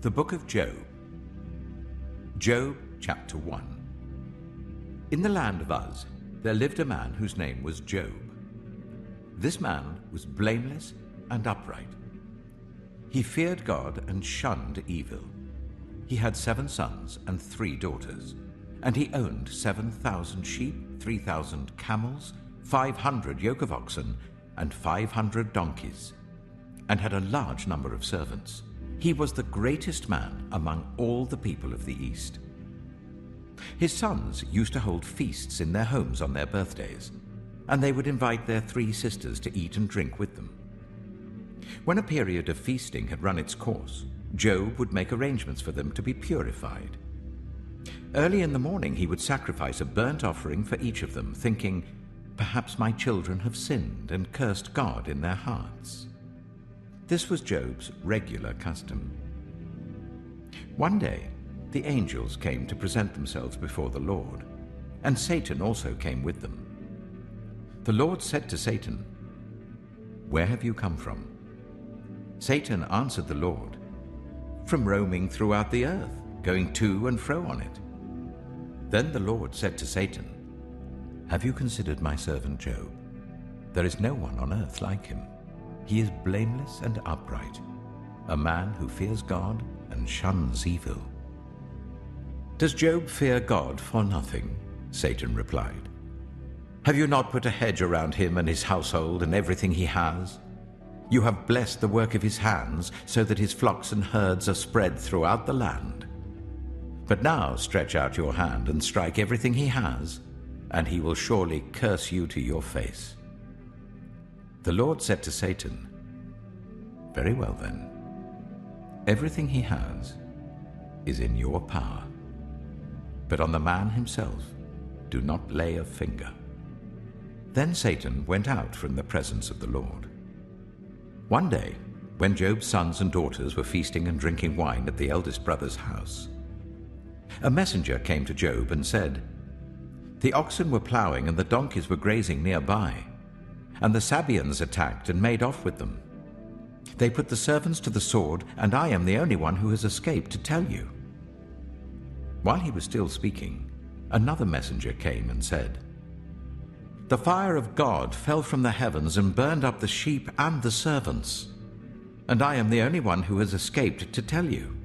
The book of Job. Job chapter 1. In the land of Uz there lived a man whose name was Job. This man was blameless and upright. He feared God and shunned evil. He had 7 sons and 3 daughters, and he owned 7,000 sheep, 3,000 camels, 500 yoke of oxen, and 500 donkeys, and had a large number of servants. He was the greatest man among all the people of the East. His sons used to hold feasts in their homes on their birthdays, and they would invite their 3 sisters to eat and drink with them. When a period of feasting had run its course, Job would make arrangements for them to be purified. Early in the morning he would sacrifice a burnt offering for each of them, thinking, "Perhaps my children have sinned and cursed God in their hearts." This was Job's regular custom. One day, the angels came to present themselves before the Lord, and Satan also came with them. The Lord said to Satan, "Where have you come from?" Satan answered the Lord, "From roaming throughout the earth, going to and fro on it." Then the Lord said to Satan, "Have you considered my servant Job? There is no one on earth like him. He is blameless and upright, a man who fears God and shuns evil." "Does Job fear God for nothing?" Satan replied. "Have you not put a hedge around him and his household and everything he has? You have blessed the work of his hands, so that his flocks and herds are spread throughout the land. But now stretch out your hand and strike everything he has, and he will surely curse you to your face." The Lord said to Satan, "Very well then. Everything he has is in your power. But on the man himself, do not lay a finger." Then Satan went out from the presence of the Lord. One day, when Job's sons and daughters were feasting and drinking wine at the eldest brother's house, a messenger came to Job and said, "The oxen were plowing and the donkeys were grazing nearby, and the Sabaeans attacked and made off with them. They put the servants to the sword, and I am the only one who has escaped to tell you." While he was still speaking, another messenger came and said, "The fire of God fell from the heavens and burned up the sheep and the servants, and I am the only one who has escaped to tell you."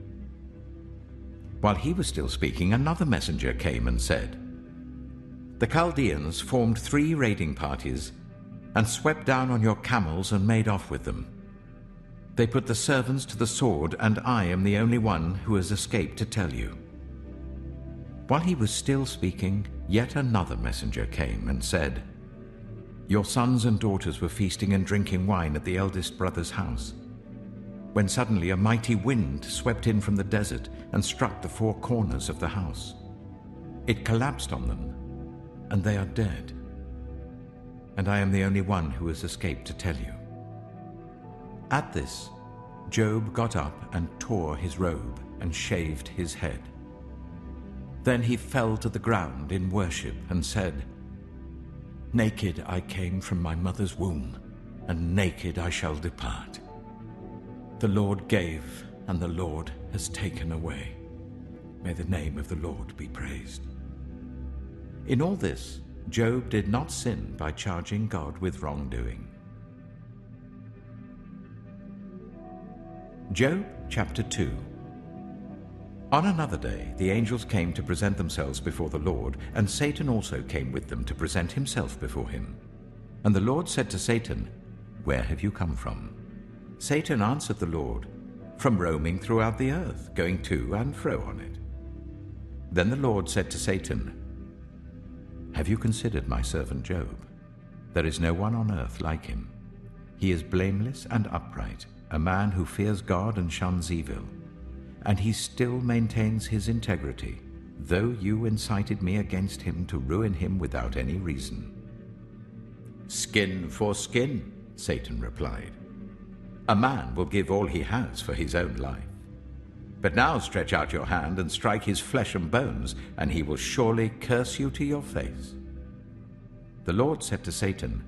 While he was still speaking, another messenger came and said, "The Chaldeans formed 3 raiding parties and swept down on your camels and made off with them. They put the servants to the sword, and I am the only one who has escaped to tell you." While he was still speaking, yet another messenger came and said, "Your sons and daughters were feasting and drinking wine at the eldest brother's house, when suddenly a mighty wind swept in from the desert and struck the 4 corners of the house. It collapsed on them, and they are dead. And I am the only one who has escaped to tell you." At this, Job got up and tore his robe and shaved his head. Then he fell to the ground in worship and said, "Naked I came from my mother's womb, and naked I shall depart. The Lord gave, and the Lord has taken away. May the name of the Lord be praised." In all this, Job did not sin by charging God with wrongdoing. Job chapter 2. On another day, the angels came to present themselves before the Lord, and Satan also came with them to present himself before him. And the Lord said to Satan, "Where have you come from?" Satan answered the Lord, "From roaming throughout the earth, going to and fro on it." Then the Lord said to Satan, "Have you considered my servant Job? There is no one on earth like him. He is blameless and upright, a man who fears God and shuns evil. And he still maintains his integrity, though you incited me against him to ruin him without any reason." "Skin for skin," Satan replied. "A man will give all he has for his own life. But now stretch out your hand and strike his flesh and bones, and he will surely curse you to your face." The Lord said to Satan,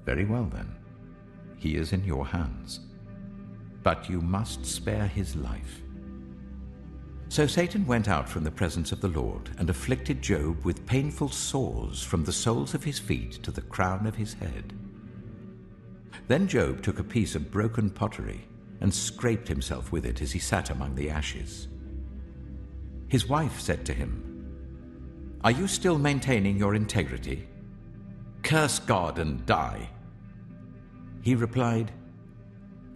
"Very well then, he is in your hands. But you must spare his life. So Satan went out from the presence of the Lord and afflicted Job with painful sores from the soles of his feet to the crown of his head. Then Job took a piece of broken pottery and scraped himself with it as he sat among the ashes. His wife said to him, "Are you still maintaining your integrity? Curse God and die." He replied,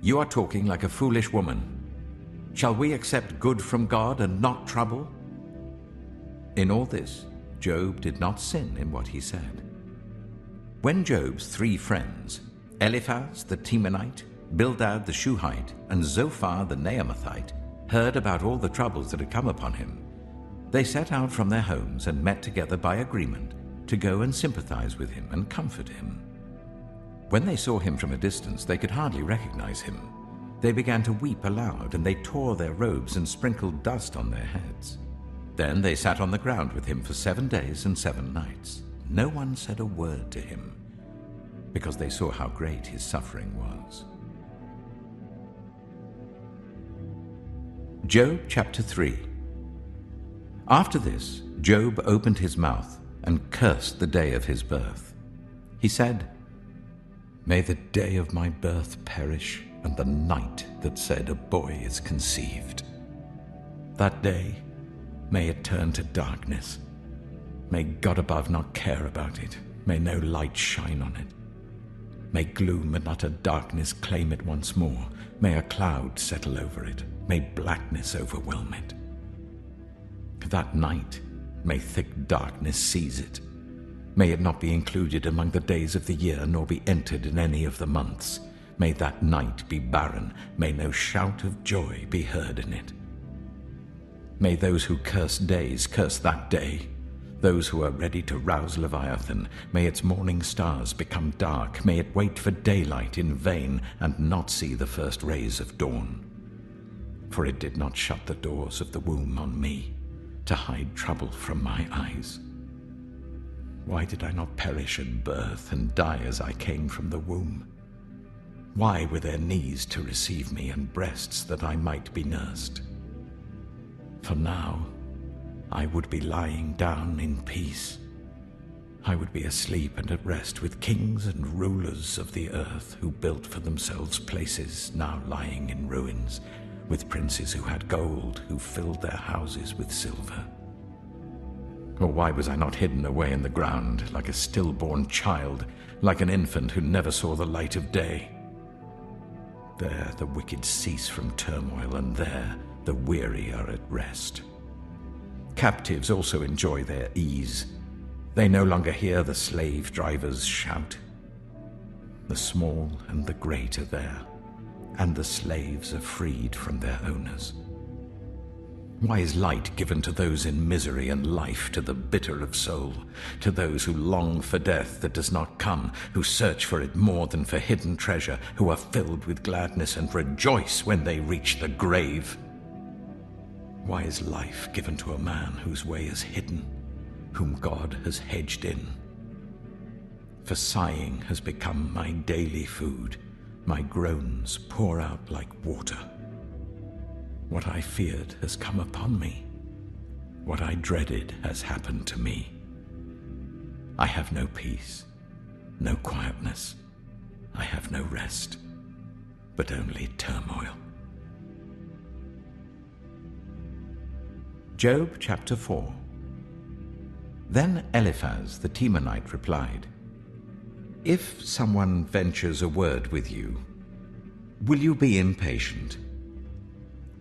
"You are talking like a foolish woman. Shall we accept good from God and not trouble?" In all this, Job did not sin in what he said. When Job's 3 friends, Eliphaz the Temanite, Bildad the Shuhite, and Zophar the Naamathite, heard about all the troubles that had come upon him, they set out from their homes and met together by agreement to go and sympathize with him and comfort him. When they saw him from a distance, they could hardly recognize him. They began to weep aloud, and they tore their robes and sprinkled dust on their heads. Then they sat on the ground with him for 7 days and 7 nights. No one said a word to him, because they saw how great his suffering was. Job chapter 3. After this, Job opened his mouth and cursed the day of his birth. He said, "May the day of my birth perish, and the night that said a boy is conceived. That day, may it turn to darkness. May God above not care about it. May no light shine on it. May gloom and utter darkness claim it once more. May a cloud settle over it. May blackness overwhelm it. That night, may thick darkness seize it. May it not be included among the days of the year, nor be entered in any of the months. May that night be barren. May no shout of joy be heard in it. May those who curse days curse that day. Those who are ready to rouse Leviathan, may its morning stars become dark. May it wait for daylight in vain and not see the first rays of dawn. For it did not shut the doors of the womb on me, to hide trouble from my eyes. Why did I not perish at birth and die as I came from the womb? Why were there knees to receive me and breasts that I might be nursed? For now I would be lying down in peace. I would be asleep and at rest with kings and rulers of the earth who built for themselves places now lying in ruins, with princes who had gold, who filled their houses with silver. Or why was I not hidden away in the ground like a stillborn child, like an infant who never saw the light of day? There the wicked cease from turmoil, and there the weary are at rest. Captives also enjoy their ease. They no longer hear the slave drivers shout. The small and the great are there, and the slaves are freed from their owners. Why is light given to those in misery, and life to the bitter of soul, to those who long for death that does not come, who search for it more than for hidden treasure, who are filled with gladness and rejoice when they reach the grave? Why is life given to a man whose way is hidden, whom God has hedged in? For sighing has become my daily food, my groans pour out like water. What I feared has come upon me. What I dreaded has happened to me. I have no peace, no quietness. I have no rest, but only turmoil. Job chapter 4. Then Eliphaz the Temanite replied, "If someone ventures a word with you, will you be impatient?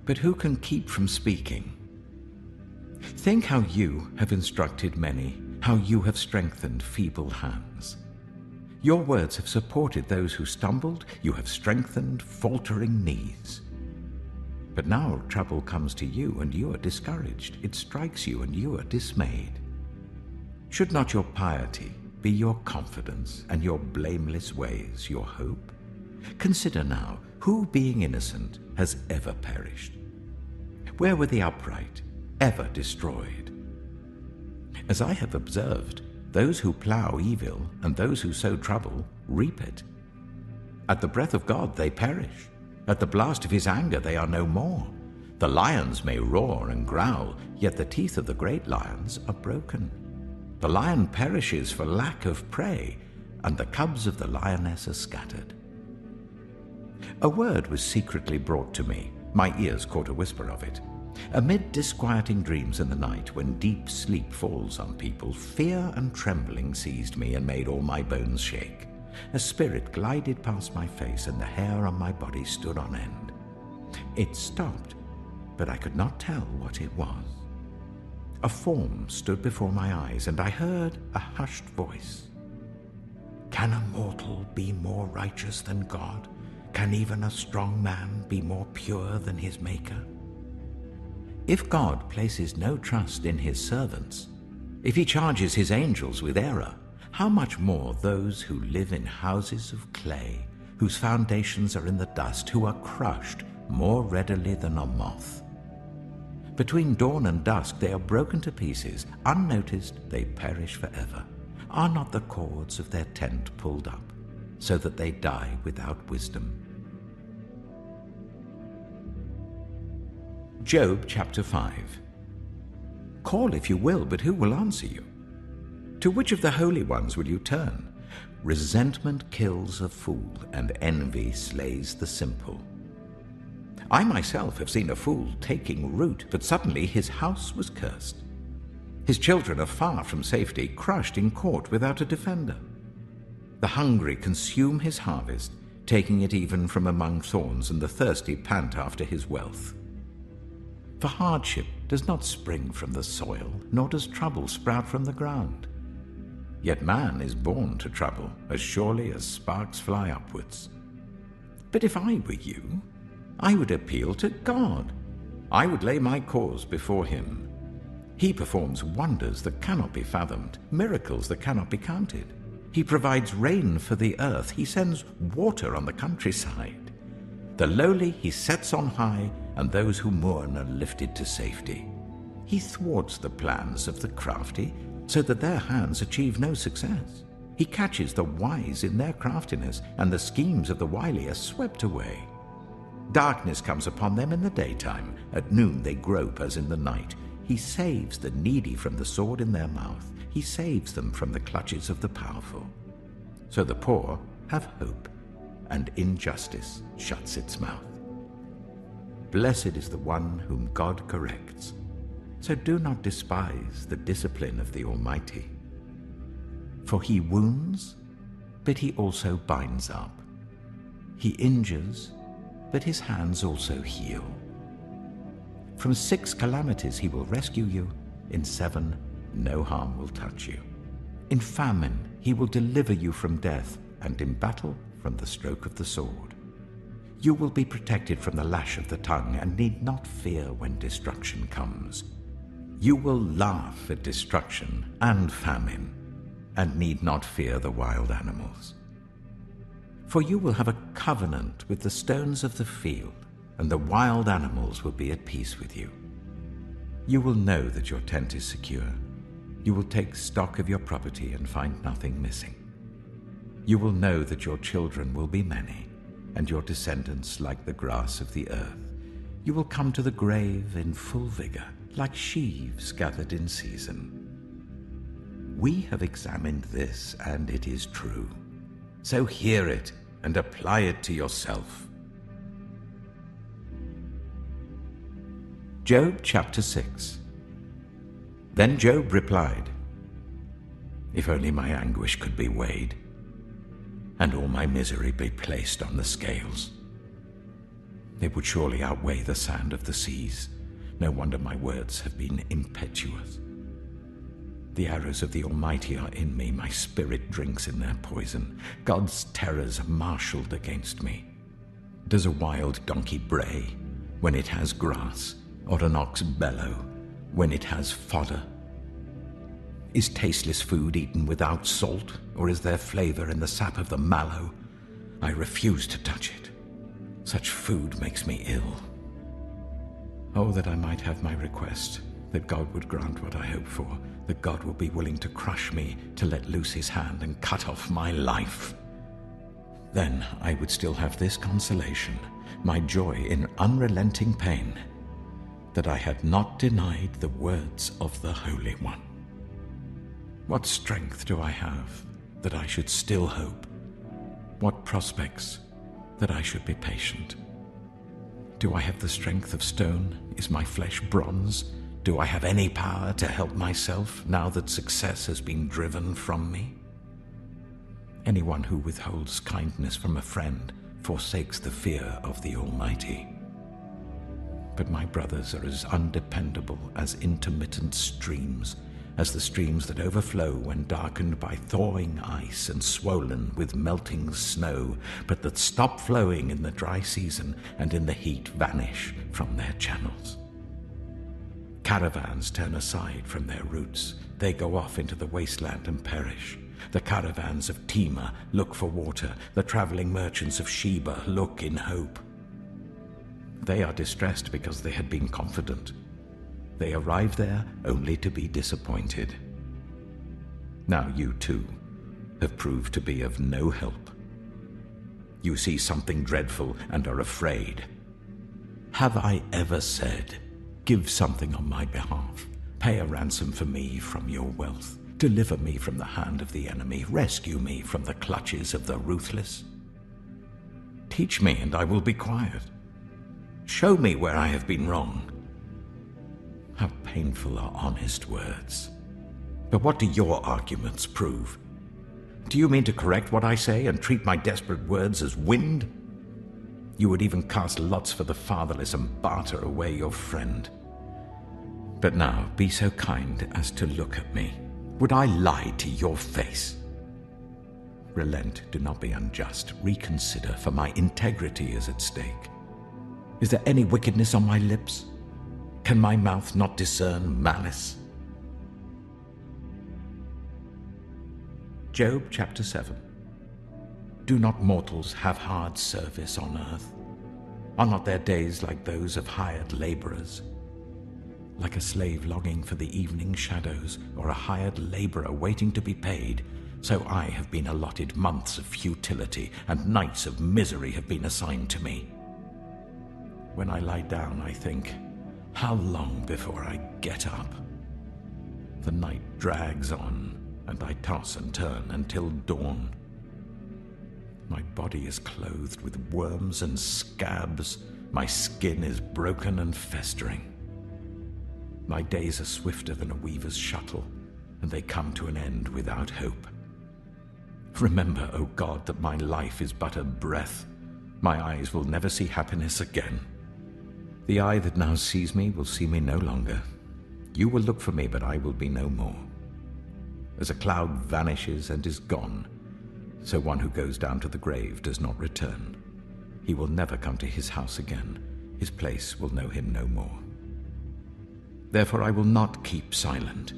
But who can keep from speaking? Think how you have instructed many, how you have strengthened feeble hands. Your words have supported those who stumbled, you have strengthened faltering knees. But now trouble comes to you, and you are discouraged. It strikes you, and you are dismayed. Should not your piety be your confidence, and your blameless ways your hope? Consider now, who being innocent has ever perished? Where were the upright ever destroyed? As I have observed, those who plough evil and those who sow trouble reap it. At the breath of God they perish. At the blast of his anger they are no more. The lions may roar and growl, yet the teeth of the great lions are broken. The lion perishes for lack of prey, and the cubs of the lioness are scattered. A word was secretly brought to me. My ears caught a whisper of it. Amid disquieting dreams in the night, when deep sleep falls on people, fear and trembling seized me and made all my bones shake. A spirit glided past my face, and the hair on my body stood on end. It stopped, but I could not tell what it was. A form stood before my eyes, and I heard a hushed voice. "Can a mortal be more righteous than God? Can even a strong man be more pure than his Maker?" If God places no trust in his servants, if he charges his angels with error, how much more those who live in houses of clay, whose foundations are in the dust, who are crushed more readily than a moth. Between dawn and dusk they are broken to pieces. Unnoticed they perish forever. Are not the cords of their tent pulled up, so that they die without wisdom? Job chapter 5. Call if you will, but who will answer you? To which of the holy ones will you turn? Resentment kills a fool, and envy slays the simple. I myself have seen a fool taking root, but suddenly his house was cursed. His children are far from safety, crushed in court without a defender. The hungry consume his harvest, taking it even from among thorns, and the thirsty pant after his wealth. For hardship does not spring from the soil, nor does trouble sprout from the ground. Yet man is born to trouble, as surely as sparks fly upwards. But if I were you, I would appeal to God. I would lay my cause before him. He performs wonders that cannot be fathomed, miracles that cannot be counted. He provides rain for the earth. He sends water on the countryside. The lowly he sets on high, and those who mourn are lifted to safety. He thwarts the plans of the crafty, so that their hands achieve no success. He catches the wise in their craftiness, and the schemes of the wily are swept away. Darkness comes upon them in the daytime. At noon they grope as in the night. He saves the needy from the sword in their mouth. He saves them from the clutches of the powerful. So the poor have hope, and injustice shuts its mouth. Blessed is the one whom God corrects. So do not despise the discipline of the Almighty. For he wounds, but he also binds up. He injures, but his hands also heal. From 6 calamities he will rescue you. In 7, no harm will touch you. In famine he will deliver you from death, and in battle from the stroke of the sword. You will be protected from the lash of the tongue, and need not fear when destruction comes. You will laugh at destruction and famine, and need not fear the wild animals. For you will have a covenant with the stones of the field, and the wild animals will be at peace with you. You will know that your tent is secure. You will take stock of your property and find nothing missing. You will know that your children will be many, and your descendants like the grass of the earth. You will come to the grave in full vigor, like sheaves gathered in season. We have examined this, and it is true. So hear it and apply it to yourself. Job chapter 6. Then Job replied, "If only my anguish could be weighed, and all my misery be placed on the scales. It would surely outweigh the sand of the seas. No wonder my words have been impetuous. The arrows of the Almighty are in me. My spirit drinks in their poison. God's terrors are marshaled against me. Does a wild donkey bray when it has grass, or an ox bellow when it has fodder? Is tasteless food eaten without salt, or is there flavor in the sap of the mallow? I refuse to touch it. Such food makes me ill. Oh, that I might have my request, that God would grant what I hope for, that God will be willing to crush me, to let loose his hand and cut off my life. Then I would still have this consolation, my joy in unrelenting pain. that I had not denied the words of the Holy One. What strength do I have that I should still hope? What prospects that I should be patient? Do I have the strength of stone? Is my flesh bronze? Do I have any power to help myself now that success has been driven from me? Anyone who withholds kindness from a friend forsakes the fear of the Almighty. But my brothers are as undependable as intermittent streams, as the streams that overflow when darkened by thawing ice and swollen with melting snow, but that stop flowing in the dry season and in the heat vanish from their channels. Caravans turn aside from their routes. They go off into the wasteland and perish. The caravans of Tema look for water. The traveling merchants of Sheba look in hope. They are distressed because they had been confident. They arrive there only to be disappointed. Now you too have proved to be of no help. You see something dreadful and are afraid. Have I ever said, give something on my behalf, pay a ransom for me from your wealth, deliver me from the hand of the enemy, rescue me from the clutches of the ruthless? Teach me and I will be quiet. Show me where I have been wrong. How painful are honest words. But what do your arguments prove? Do you mean to correct what I say and treat my desperate words as wind? You would even cast lots for the fatherless and barter away your friend. But now be so kind as to look at me. Would I lie to your face? Relent, do not be unjust. Reconsider, for my integrity is at stake. Is there any wickedness on my lips? Can my mouth not discern malice? Job chapter 7. Do not mortals have hard service on earth? Are not their days like those of hired laborers? Like a slave longing for the evening shadows, or a hired laborer waiting to be paid, so I have been allotted months of futility, and nights of misery have been assigned to me. When I lie down, I think, how long before I get up? The night drags on, and I toss and turn until dawn. My body is clothed with worms and scabs. My skin is broken and festering. My days are swifter than a weaver's shuttle, and they come to an end without hope. Remember, O God, that my life is but a breath. My eyes will never see happiness again. The eye that now sees me will see me no longer. You will look for me, but I will be no more. As a cloud vanishes and is gone, so one who goes down to the grave does not return. He will never come to his house again. His place will know him no more. Therefore I will not keep silent.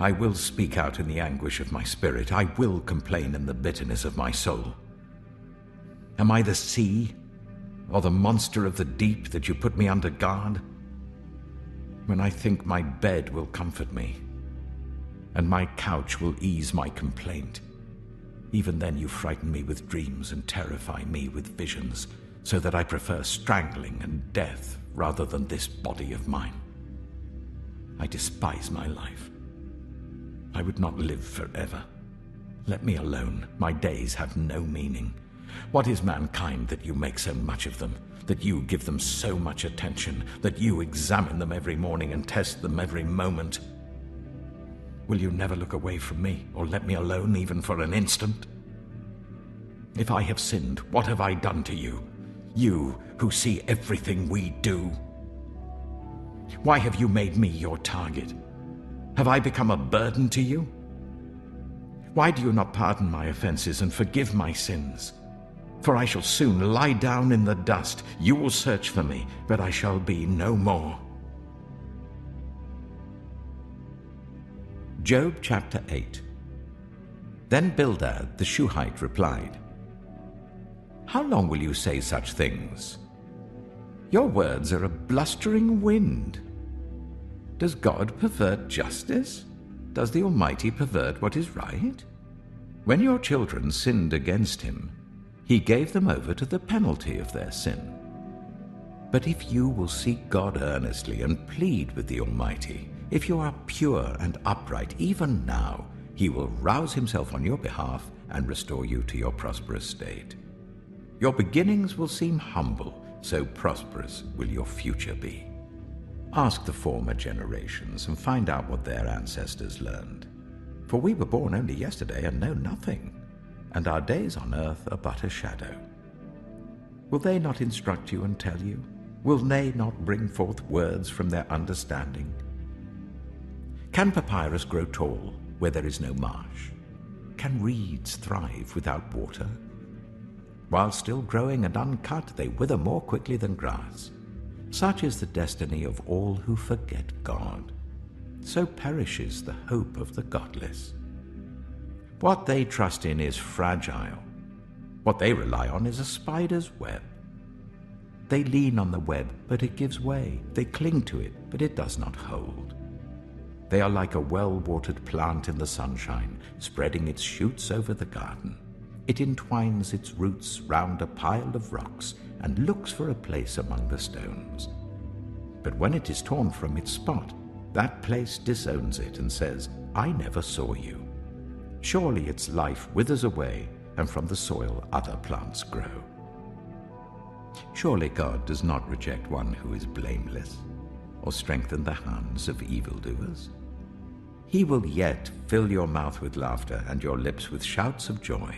I will speak out in the anguish of my spirit. I will complain in the bitterness of my soul. Am I the sea, or the monster of the deep, that you put me under guard? When I think my bed will comfort me, and my couch will ease my complaint, even then you frighten me with dreams and terrify me with visions, so that I prefer strangling and death rather than this body of mine. I despise my life. I would not live forever. Let me alone. My days have no meaning. What is mankind that you make so much of them, that you give them so much attention, that you examine them every morning and test them every moment? Will you never look away from me, or let me alone even for an instant? If I have sinned, what have I done to you? You who see everything we do. Why have you made me your target? Have I become a burden to you? Why do you not pardon my offenses and forgive my sins? For I shall soon lie down in the dust. You will search for me, but I shall be no more. Job chapter 8. Then Bildad the Shuhite replied, How long will you say such things? Your words are a blustering wind. Does God pervert justice? Does the Almighty pervert what is right? When your children sinned against him, he gave them over to the penalty of their sin. But if you will seek God earnestly and plead with the Almighty, if you are pure and upright, even now, he will rouse himself on your behalf and restore you to your prosperous state. Your beginnings will seem humble, so prosperous will your future be. Ask the former generations and find out what their ancestors learned. For we were born only yesterday and know nothing, and our days on earth are but a shadow. Will they not instruct you and tell you? Will they not bring forth words from their understanding? Can papyrus grow tall where there is no marsh? Can reeds thrive without water? While still growing and uncut, they wither more quickly than grass. Such is the destiny of all who forget God. So perishes the hope of the godless. What they trust in is fragile. What they rely on is a spider's web. They lean on the web, but it gives way. They cling to it, but it does not hold. They are like a well-watered plant in the sunshine, spreading its shoots over the garden. It entwines its roots round a pile of rocks and looks for a place among the stones. But when it is torn from its spot, that place disowns it and says, "I never saw you." Surely its life withers away, and from the soil other plants grow. Surely God does not reject one who is blameless, or strengthen the hands of evildoers. He will yet fill your mouth with laughter and your lips with shouts of joy.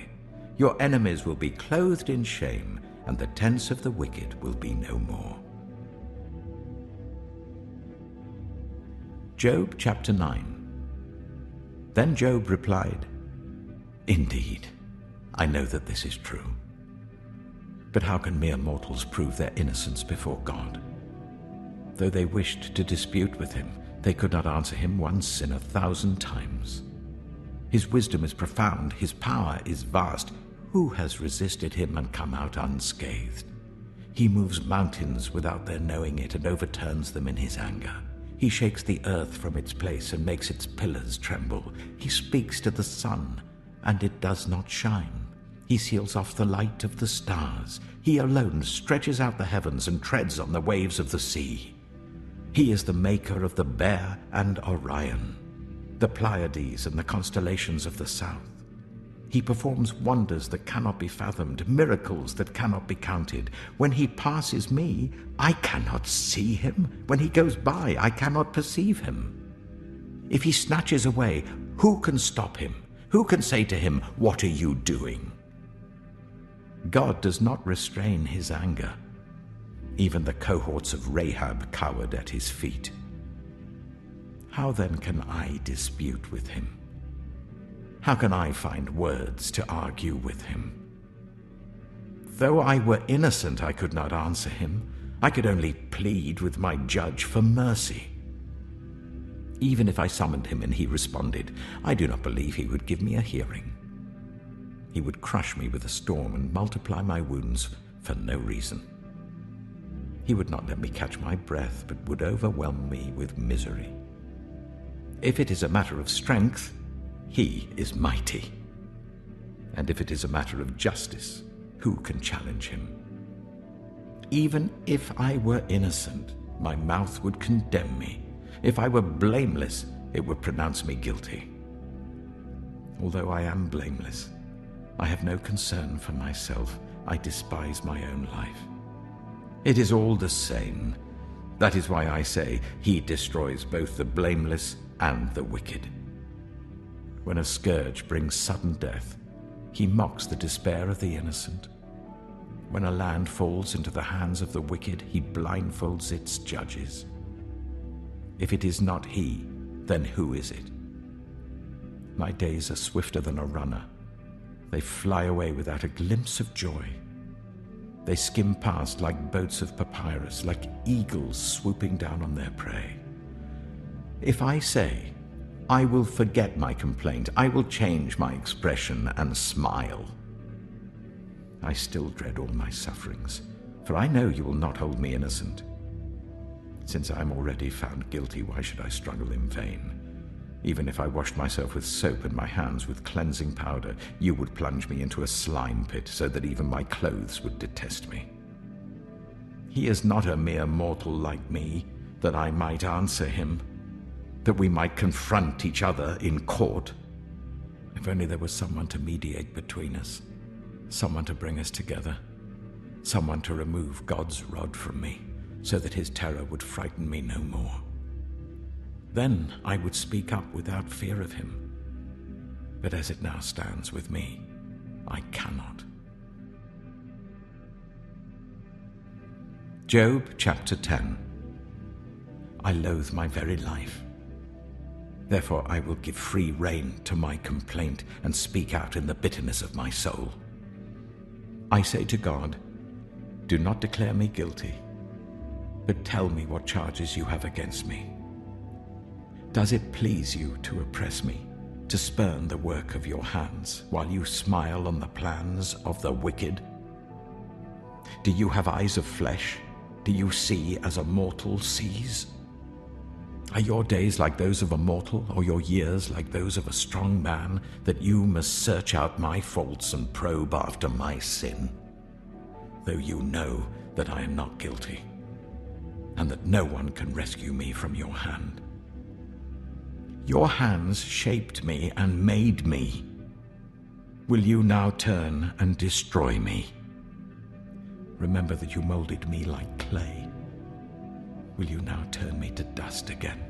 Your enemies will be clothed in shame, and the tents of the wicked will be no more. Job chapter 9. Then Job replied, "Indeed, I know that this is true. But how can mere mortals prove their innocence before God? Though they wished to dispute with him, they could not answer him one sin 1,000 times. His wisdom is profound, his power is vast. Who has resisted him and come out unscathed? He moves mountains without their knowing it and overturns them in his anger. He shakes the earth from its place and makes its pillars tremble. He speaks to the sun, and it does not shine. He seals off the light of the stars. He alone stretches out the heavens and treads on the waves of the sea. He is the maker of the Bear and Orion, the Pleiades and the constellations of the south. He performs wonders that cannot be fathomed, miracles that cannot be counted. When he passes me, I cannot see him. When he goes by, I cannot perceive him. If he snatches away, who can stop him? Who can say to him, "What are you doing?" God does not restrain his anger. Even the cohorts of Rahab cowered at his feet. How then can I dispute with him? How can I find words to argue with him? Though I were innocent, I could not answer him. I could only plead with my judge for mercy. Even if I summoned him and he responded, I do not believe he would give me a hearing. He would crush me with a storm and multiply my wounds for no reason. He would not let me catch my breath, but would overwhelm me with misery. If it is a matter of strength, he is mighty. And if it is a matter of justice, who can challenge him? Even if I were innocent, my mouth would condemn me. If I were blameless, it would pronounce me guilty. Although I am blameless, I have no concern for myself. I despise my own life. It is all the same. That is why I say, he destroys both the blameless and the wicked. When a scourge brings sudden death, he mocks the despair of the innocent. When a land falls into the hands of the wicked, he blindfolds its judges. If it is not he, then who is it? My days are swifter than a runner. They fly away without a glimpse of joy. They skim past like boats of papyrus, like eagles swooping down on their prey. If I say, I will forget my complaint, I will change my expression and smile, I still dread all my sufferings, for I know you will not hold me innocent. Since I am already found guilty, why should I struggle in vain? Even if I washed myself with soap and my hands with cleansing powder, you would plunge me into a slime pit so that even my clothes would detest me. He is not a mere mortal like me, that I might answer him, that we might confront each other in court. If only there was someone to mediate between us, someone to bring us together, someone to remove God's rod from me, so that his terror would frighten me no more. Then I would speak up without fear of him. But as it now stands with me, I cannot. Job chapter 10. I loathe my very life. Therefore I will give free rein to my complaint and speak out in the bitterness of my soul. I say to God, do not declare me guilty, but tell me what charges you have against me. Does it please you to oppress me, to spurn the work of your hands, while you smile on the plans of the wicked? Do you have eyes of flesh? Do you see as a mortal sees? Are your days like those of a mortal, or your years like those of a strong man, that you must search out my faults and probe after my sin? Though you know that I am not guilty, and that no one can rescue me from your hand. Your hands shaped me and made me. Will you now turn and destroy me? Remember that you molded me like clay. Will you now turn me to dust again?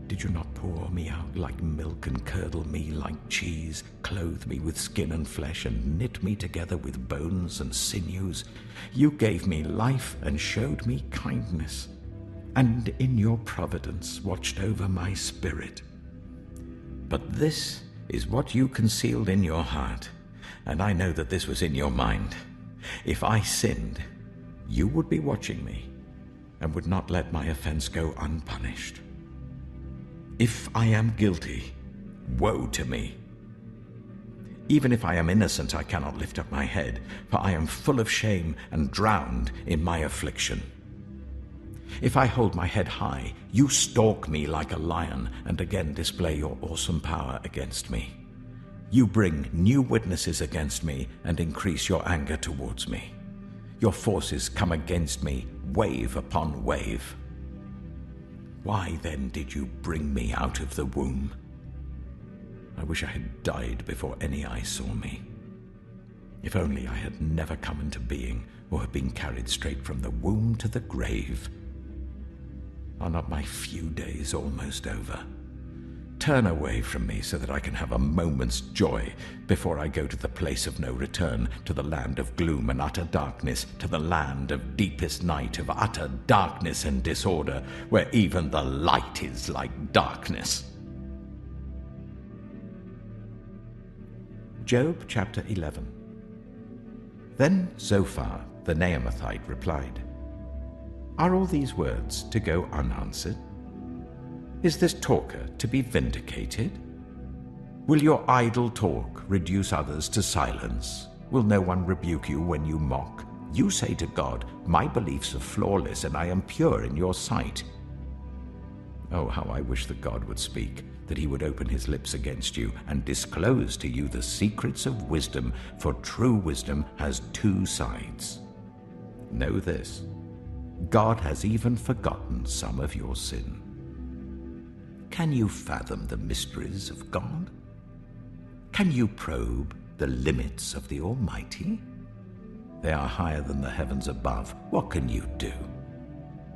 Did you not pour me out like milk and curdle me like cheese, clothe me with skin and flesh and knit me together with bones and sinews? You gave me life and showed me kindness, and in your providence watched over my spirit. But this is what you concealed in your heart, and I know that this was in your mind. If I sinned, you would be watching me, and would not let my offense go unpunished. If I am guilty, woe to me. Even if I am innocent, I cannot lift up my head, for I am full of shame and drowned in my affliction. If I hold my head high, you stalk me like a lion, and again display your awesome power against me. You bring new witnesses against me, and increase your anger towards me. Your forces come against me, wave upon wave. Why then did you bring me out of the womb? I wish I had died before any eye saw me. If only I had never come into being, or had been carried straight from the womb to the grave. Are not my few days almost over? Turn away from me so that I can have a moment's joy before I go to the place of no return, to the land of gloom and utter darkness, to the land of deepest night, of utter darkness and disorder, where even the light is like darkness. Job chapter 11. Then Zophar the Naamathite replied, are all these words to go unanswered? Is this talker to be vindicated? Will your idle talk reduce others to silence? Will no one rebuke you when you mock? You say to God, my beliefs are flawless and I am pure in your sight. Oh, how I wish that God would speak, that he would open his lips against you and disclose to you the secrets of wisdom, for true wisdom has two sides. Know this, God has even forgotten some of your sin. Can you fathom the mysteries of God? Can you probe the limits of the Almighty? They are higher than the heavens above. What can you do?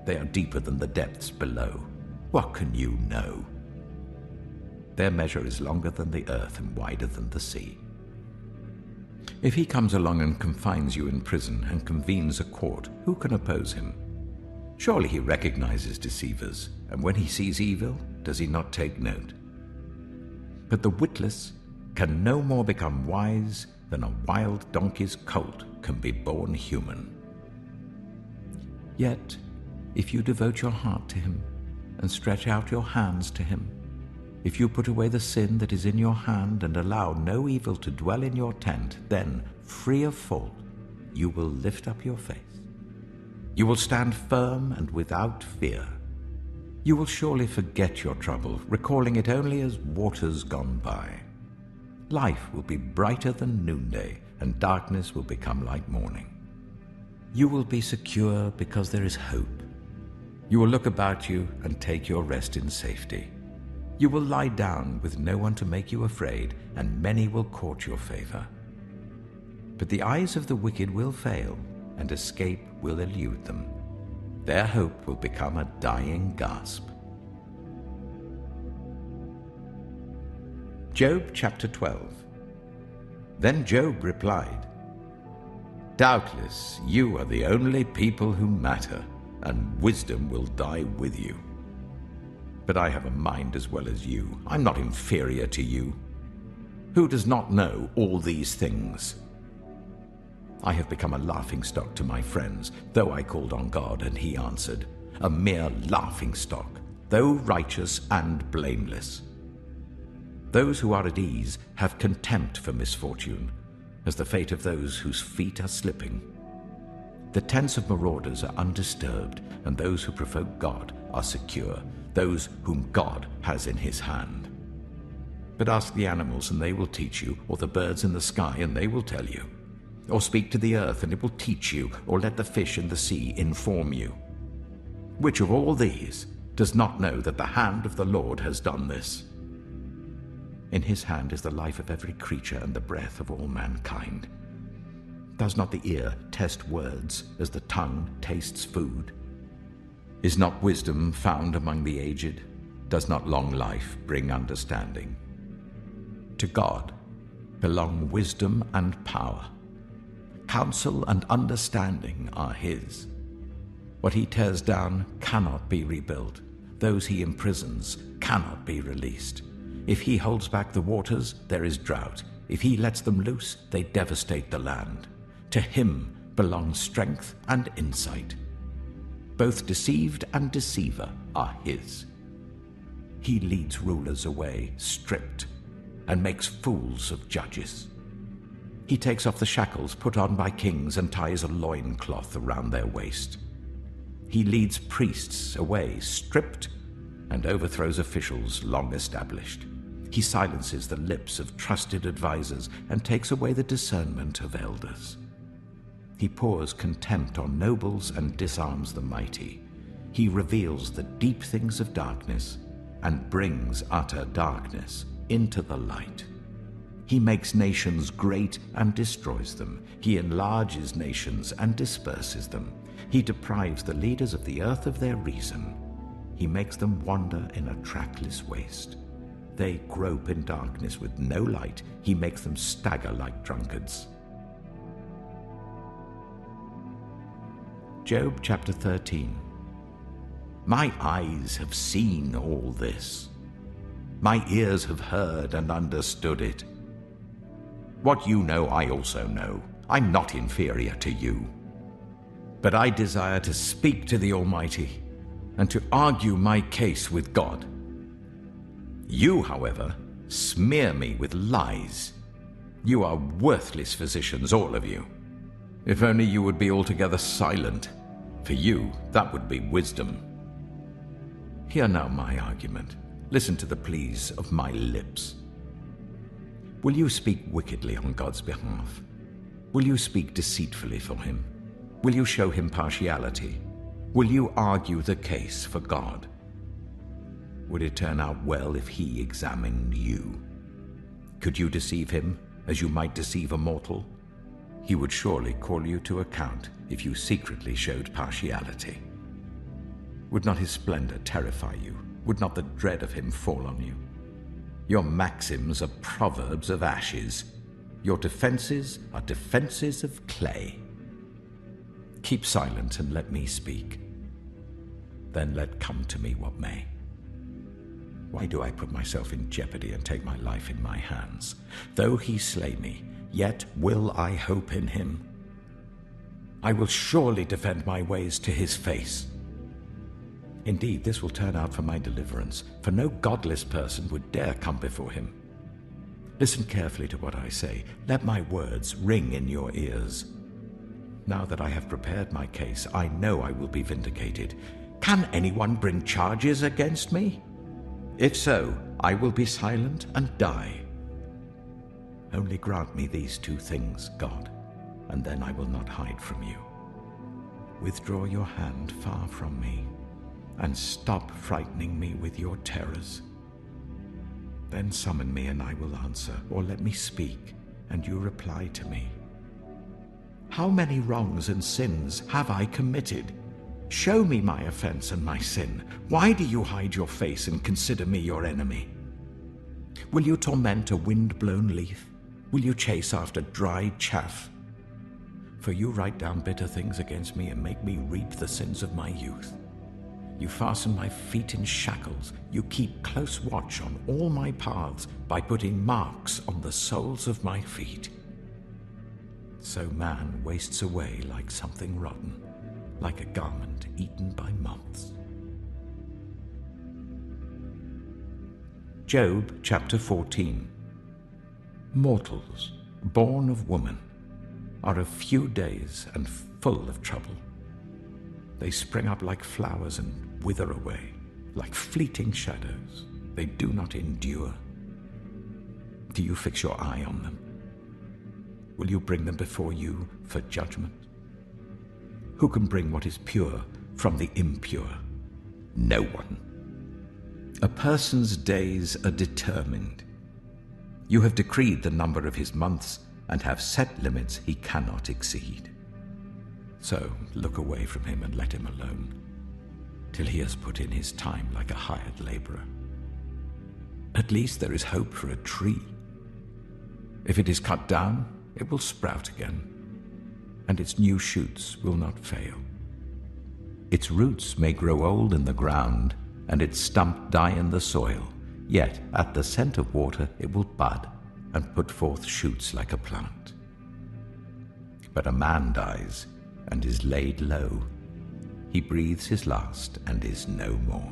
They are deeper than the depths below. What can you know? Their measure is longer than the earth and wider than the sea. If he comes along and confines you in prison and convenes a court, who can oppose him? Surely he recognizes deceivers, and when he sees evil, does he not take note? But the witless can no more become wise than a wild donkey's colt can be born human. Yet, if you devote your heart to him and stretch out your hands to him, if you put away the sin that is in your hand and allow no evil to dwell in your tent, then, free of fault, you will lift up your face. You will stand firm and without fear. You will surely forget your trouble, recalling it only as waters gone by. Life will be brighter than noonday, and darkness will become like morning. You will be secure because there is hope. You will look about you and take your rest in safety. You will lie down with no one to make you afraid, and many will court your favor. But the eyes of the wicked will fail, and escape will elude them. Their hope will become a dying gasp. Job chapter 12. Then Job replied, "Doubtless you are the only people who matter, and wisdom will die with you. But I have a mind as well as you. I'm not inferior to you. Who does not know all these things? I have become a laughingstock to my friends, though I called on God and he answered, a mere laughingstock, though righteous and blameless. Those who are at ease have contempt for misfortune, as the fate of those whose feet are slipping. The tents of marauders are undisturbed, and those who provoke God are secure, those whom God has in his hand. But ask the animals and they will teach you, or the birds in the sky and they will tell you. Or speak to the earth and it will teach you, or let the fish in the sea inform you. Which of all these does not know that the hand of the Lord has done this? In his hand is the life of every creature and the breath of all mankind. Does not the ear test words as the tongue tastes food? Is not wisdom found among the aged? Does not long life bring understanding? To God belong wisdom and power. Counsel and understanding are his. What he tears down cannot be rebuilt. Those he imprisons cannot be released. If he holds back the waters, there is drought. If he lets them loose, they devastate the land. To him belong strength and insight. Both deceived and deceiver are his. He leads rulers away stripped and makes fools of judges. He takes off the shackles put on by kings and ties a loincloth around their waist. He leads priests away stripped and overthrows officials long established. He silences the lips of trusted advisers and takes away the discernment of elders. He pours contempt on nobles and disarms the mighty. He reveals the deep things of darkness and brings utter darkness into the light. He makes nations great and destroys them. He enlarges nations and disperses them. He deprives the leaders of the earth of their reason. He makes them wander in a trackless waste. They grope in darkness with no light. He makes them stagger like drunkards. Job chapter 13. My eyes have seen all this. My ears have heard and understood it. What you know, I also know. I'm not inferior to you. But I desire to speak to the Almighty and to argue my case with God. You, however, smear me with lies. You are worthless physicians, all of you. If only you would be altogether silent. For you, that would be wisdom. Hear now my argument. Listen to the pleas of my lips. Will you speak wickedly on God's behalf? Will you speak deceitfully for him? Will you show him partiality? Will you argue the case for God? Would it turn out well if he examined you? Could you deceive him as you might deceive a mortal? He would surely call you to account if you secretly showed partiality. Would not his splendor terrify you? Would not the dread of him fall on you? Your maxims are proverbs of ashes. Your defenses are defenses of clay. Keep silent and let me speak. Then let come to me what may. Why do I put myself in jeopardy and take my life in my hands? Though he slay me, yet will I hope in him. I will surely defend my ways to his face. Indeed, this will turn out for my deliverance, for no godless person would dare come before him. Listen carefully to what I say. Let my words ring in your ears. Now that I have prepared my case, I know I will be vindicated. Can anyone bring charges against me? If so, I will be silent and die. Only grant me these two things, God, and then I will not hide from you. Withdraw your hand far from me, and stop frightening me with your terrors. Then summon me and I will answer, or let me speak, and you reply to me. How many wrongs and sins have I committed? Show me my offense and my sin. Why do you hide your face and consider me your enemy? Will you torment a wind-blown leaf? Will you chase after dry chaff? For you write down bitter things against me and make me reap the sins of my youth. You fasten my feet in shackles. You keep close watch on all my paths by putting marks on the soles of my feet. So man wastes away like something rotten, like a garment eaten by moths. Job chapter 14. Mortals, born of woman, are of few days and full of trouble. They spring up like flowers and wither away, like fleeting shadows. They do not endure. Do you fix your eye on them? Will you bring them before you for judgment? Who can bring what is pure from the impure? No one. A person's days are determined. You have decreed the number of his months and have set limits he cannot exceed. So look away from him and let him alone, till he has put in his time like a hired laborer. At least there is hope for a tree. If it is cut down, it will sprout again, and its new shoots will not fail. Its roots may grow old in the ground, and its stump die in the soil, yet at the scent of water it will bud and put forth shoots like a plant. But a man dies and is laid low. He breathes his last and is no more.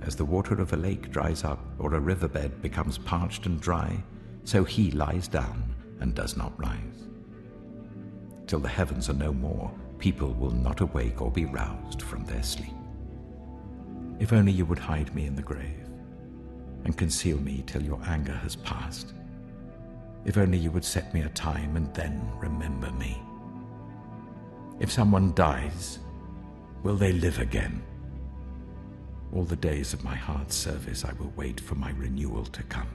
As the water of a lake dries up, or a riverbed becomes parched and dry, so he lies down and does not rise. Till the heavens are no more, people will not awake or be roused from their sleep. If only you would hide me in the grave, and conceal me till your anger has passed. If only you would set me a time and then remember me. If someone dies, will they live again? All the days of my hard service I will wait for my renewal to come.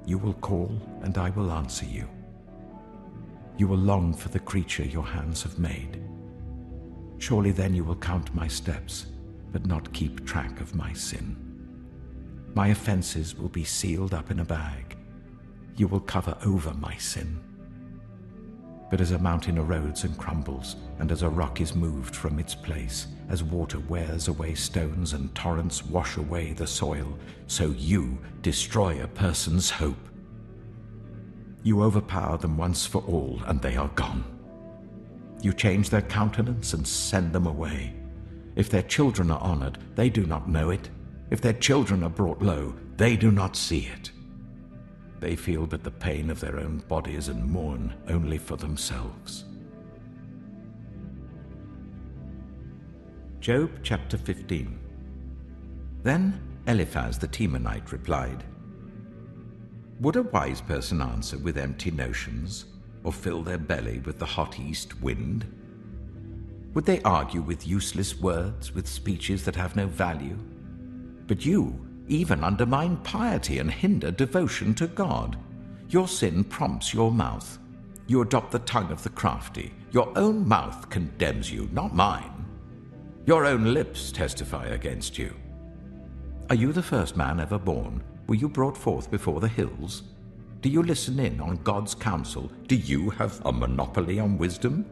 You will call, and I will answer you. You will long for the creature your hands have made. Surely then you will count my steps, but not keep track of my sin. My offenses will be sealed up in a bag. You will cover over my sin. But as a mountain erodes and crumbles, and as a rock is moved from its place, as water wears away stones and torrents wash away the soil, so you destroy a person's hope. You overpower them once for all, and they are gone. You change their countenance and send them away. If their children are honored, they do not know it. If their children are brought low, they do not see it. They feel but the pain of their own bodies and mourn only for themselves. Job chapter 15. Then Eliphaz the Temanite replied, Would a wise person answer with empty notions, or fill their belly with the hot east wind? Would they argue with useless words, with speeches that have no value? But you even undermine piety and hinder devotion to God. Your sin prompts your mouth. You adopt the tongue of the crafty. Your own mouth condemns you, not mine. Your own lips testify against you. Are you the first man ever born? Were you brought forth before the hills? Do you listen in on God's counsel? Do you have a monopoly on wisdom?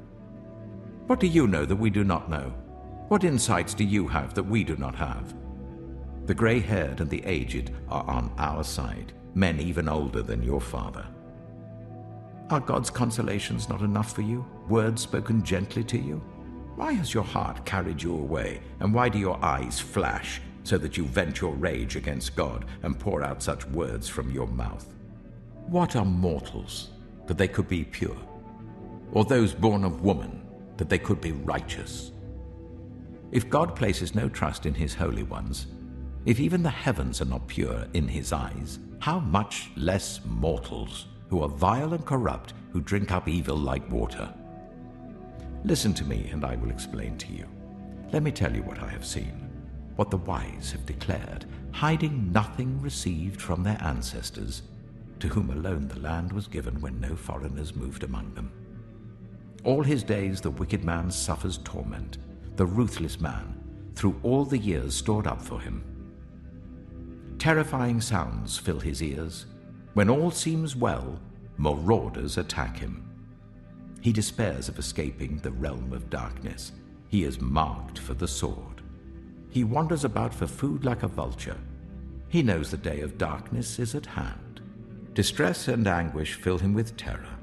What do you know that we do not know? What insights do you have that we do not have? The gray-haired and the aged are on our side, men even older than your father. Are God's consolations not enough for you, words spoken gently to you? Why has your heart carried you away, and why do your eyes flash, so that you vent your rage against God and pour out such words from your mouth? What are mortals, that they could be pure? Or those born of woman, that they could be righteous? If God places no trust in his holy ones, if even the heavens are not pure in his eyes, how much less mortals, who are vile and corrupt, who drink up evil like water? Listen to me, and I will explain to you. Let me tell you what I have seen, what the wise have declared, hiding nothing received from their ancestors, to whom alone the land was given when no foreigners moved among them. All his days the wicked man suffers torment, the ruthless man, through all the years stored up for him. Terrifying sounds fill his ears. When all seems well, marauders attack him. He despairs of escaping the realm of darkness. He is marked for the sword. He wanders about for food like a vulture. He knows the day of darkness is at hand. Distress and anguish fill him with terror.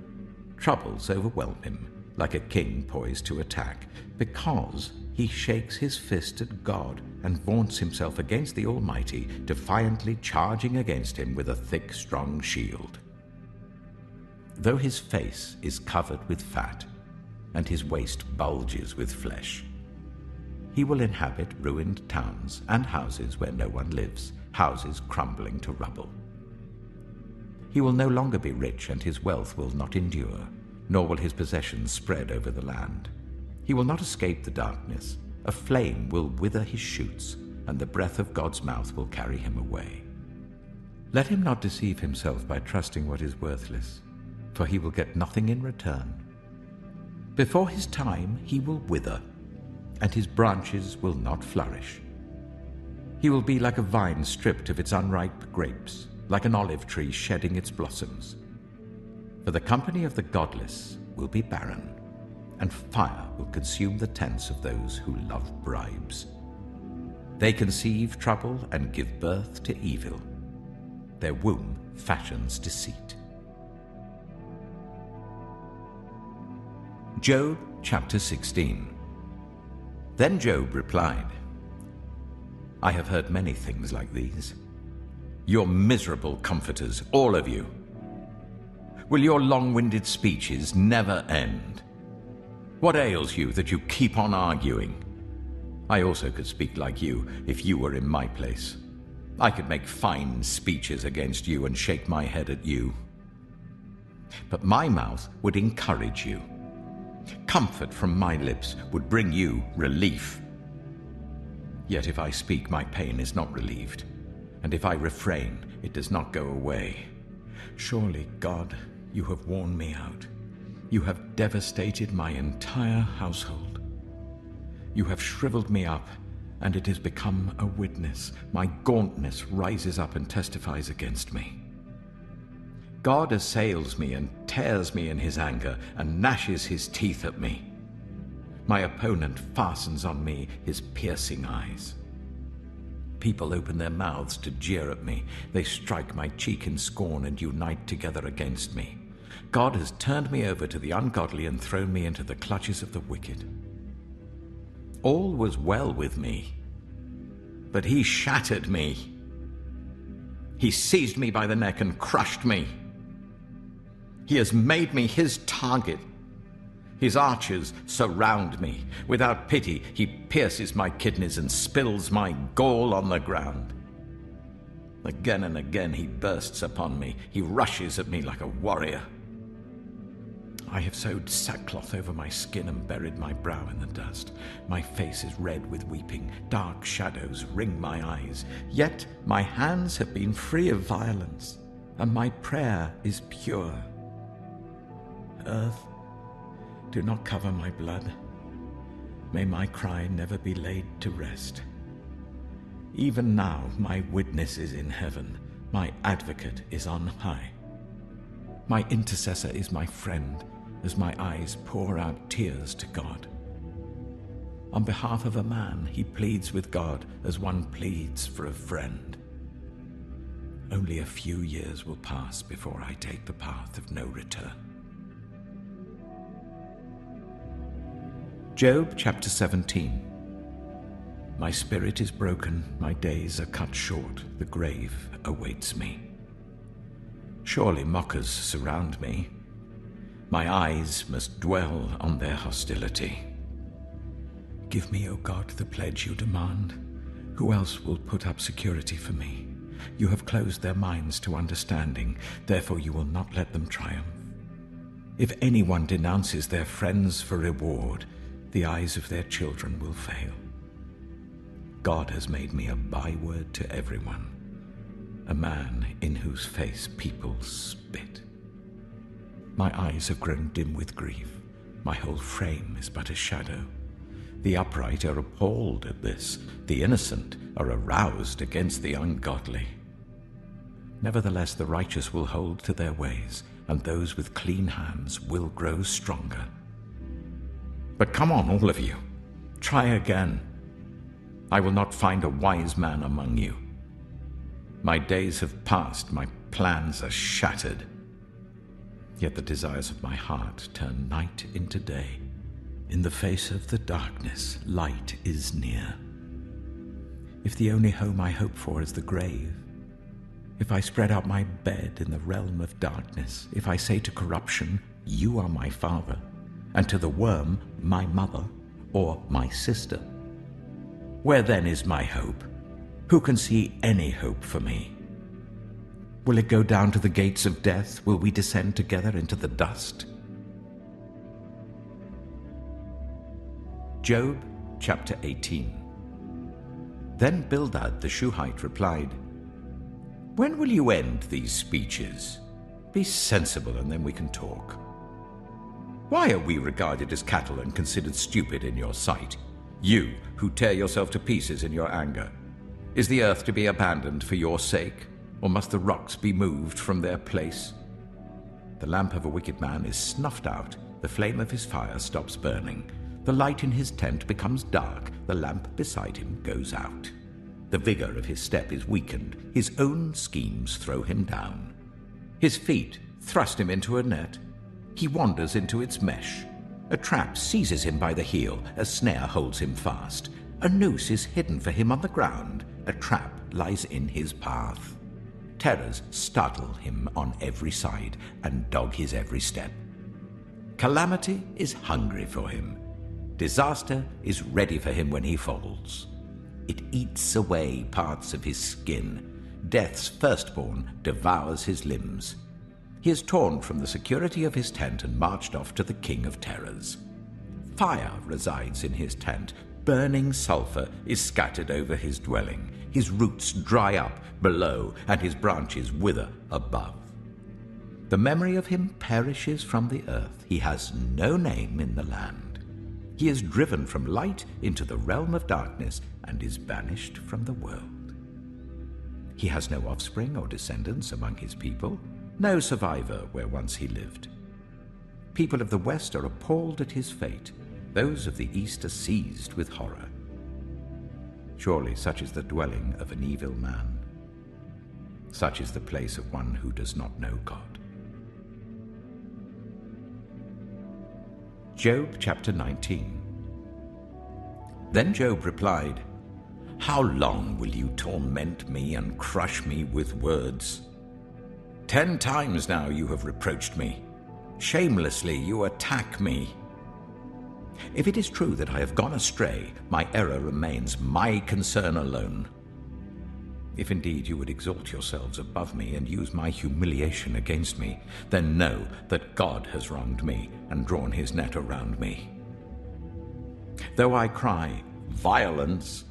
Troubles overwhelm him, like a king poised to attack, because he shakes his fist at God and vaunts himself against the Almighty, defiantly charging against him with a thick, strong shield. Though his face is covered with fat, and his waist bulges with flesh, he will inhabit ruined towns and houses where no one lives, houses crumbling to rubble. He will no longer be rich, and his wealth will not endure, nor will his possessions spread over the land. He will not escape the darkness. A flame will wither his shoots, and the breath of God's mouth will carry him away. Let him not deceive himself by trusting what is worthless, for he will get nothing in return. Before his time he will wither, and his branches will not flourish. He will be like a vine stripped of its unripe grapes, like an olive tree shedding its blossoms. For the company of the godless will be barren, and fire will consume the tents of those who love bribes. They conceive trouble and give birth to evil. Their womb fashions deceit. Job chapter 16. Then Job replied, I have heard many things like these. You're miserable comforters, all of you. Will your long-winded speeches never end? What ails you that you keep on arguing? I also could speak like you if you were in my place. I could make fine speeches against you and shake my head at you. But my mouth would encourage you. Comfort from my lips would bring you relief. Yet if I speak, my pain is not relieved, and if I refrain, it does not go away. Surely, God, you have worn me out. You have devastated my entire household. You have shriveled me up, and it has become a witness. My gauntness rises up and testifies against me. God assails me and tears me in his anger and gnashes his teeth at me. My opponent fastens on me his piercing eyes. People open their mouths to jeer at me. They strike my cheek in scorn and unite together against me. God has turned me over to the ungodly and thrown me into the clutches of the wicked. All was well with me, but he shattered me. He seized me by the neck and crushed me. He has made me his target. His archers surround me. Without pity, he pierces my kidneys and spills my gall on the ground. Again and again he bursts upon me. He rushes at me like a warrior. I have sewed sackcloth over my skin and buried my brow in the dust. My face is red with weeping. Dark shadows ring my eyes. Yet my hands have been free of violence, and my prayer is pure. Earth, do not cover my blood. May my cry never be laid to rest. Even now my witness is in heaven. My advocate is on high. My intercessor is my friend, as my eyes pour out tears to God. On behalf of a man, he pleads with God as one pleads for a friend. Only a few years will pass before I take the path of no return. Job chapter 17. My spirit is broken, my days are cut short, the grave awaits me. Surely mockers surround me. My eyes must dwell on their hostility. Give me, O God, the pledge you demand. Who else will put up security for me? You have closed their minds to understanding, therefore you will not let them triumph. If anyone denounces their friends for reward, the eyes of their children will fail. God has made me a byword to everyone, a man in whose face people spit. My eyes have grown dim with grief. My whole frame is but a shadow. The upright are appalled at this. The innocent are aroused against the ungodly. Nevertheless, the righteous will hold to their ways, and those with clean hands will grow stronger. But come on, all of you. Try again. I will not find a wise man among you. My days have passed, my plans are shattered. Yet the desires of my heart turn night into day. In the face of the darkness, light is near. If the only home I hope for is the grave, if I spread out my bed in the realm of darkness, if I say to corruption, you are my father, and to the worm, my mother, or my sister, where then is my hope? Who can see any hope for me? Will it go down to the gates of death? Will we descend together into the dust? Job chapter 18. Then Bildad the Shuhite replied, "When will you end these speeches? Be sensible, and then we can talk. Why are we regarded as cattle and considered stupid in your sight, you who tear yourself to pieces in your anger? Is the earth to be abandoned for your sake, or must the rocks be moved from their place? The lamp of a wicked man is snuffed out, the flame of his fire stops burning. The light in his tent becomes dark, the lamp beside him goes out. The vigor of his step is weakened, his own schemes throw him down. His feet thrust him into a net, he wanders into its mesh. A trap seizes him by the heel, a snare holds him fast. A noose is hidden for him on the ground, a trap lies in his path. Terrors startle him on every side and dog his every step. Calamity is hungry for him. Disaster is ready for him when he falls. It eats away parts of his skin. Death's firstborn devours his limbs. He is torn from the security of his tent and marched off to the king of terrors. Fire resides in his tent. Burning sulfur is scattered over his dwelling. His roots dry up below, and his branches wither above. The memory of him perishes from the earth. He has no name in the land. He is driven from light into the realm of darkness and is banished from the world. He has no offspring or descendants among his people, no survivor where once he lived. People of the west are appalled at his fate. Those of the east are seized with horror. Surely such is the dwelling of an evil man. Such is the place of one who does not know God. Job chapter 19. Then Job replied, "How long will you torment me and crush me with words? 10 times now you have reproached me. Shamelessly you attack me. If it is true that I have gone astray, my error remains my concern alone. If indeed you would exalt yourselves above me and use my humiliation against me, then know that God has wronged me and drawn his net around me. Though I cry, 'Violence,'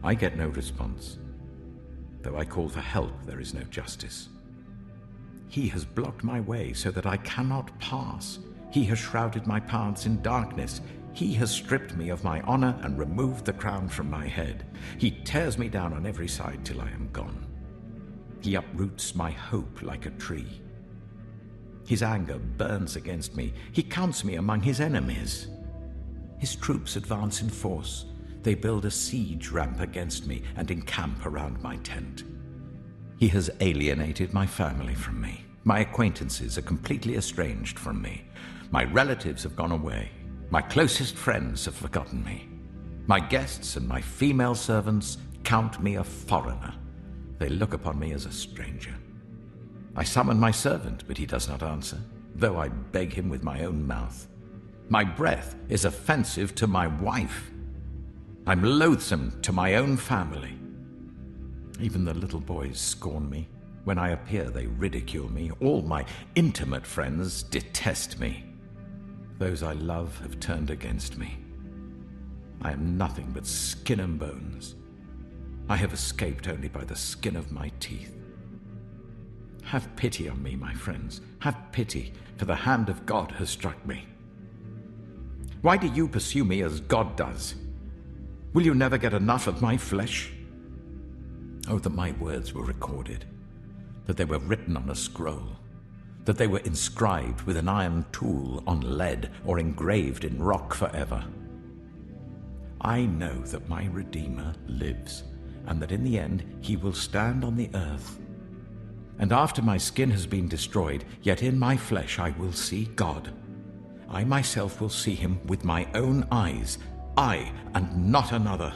I get no response. Though I call for help, there is no justice. He has blocked my way so that I cannot pass. He has shrouded my paths in darkness. He has stripped me of my honor and removed the crown from my head. He tears me down on every side till I am gone. He uproots my hope like a tree. His anger burns against me. He counts me among his enemies. His troops advance in force. They build a siege ramp against me and encamp around my tent. He has alienated my family from me. My acquaintances are completely estranged from me. My relatives have gone away. My closest friends have forgotten me. My guests and my female servants count me a foreigner. They look upon me as a stranger. I summon my servant, but he does not answer, though I beg him with my own mouth. My breath is offensive to my wife. I'm loathsome to my own family. Even the little boys scorn me. When I appear, they ridicule me. All my intimate friends detest me. Those I love have turned against me. I am nothing but skin and bones. I have escaped only by the skin of my teeth. Have pity on me, my friends. Have pity, for the hand of God has struck me. Why do you pursue me as God does? Will you never get enough of my flesh? Oh, that my words were recorded, that they were written on a scroll, that they were inscribed with an iron tool on lead or engraved in rock forever. I know that my Redeemer lives, and that in the end he will stand on the earth. And after my skin has been destroyed, yet in my flesh I will see God. I myself will see him with my own eyes, I and not another.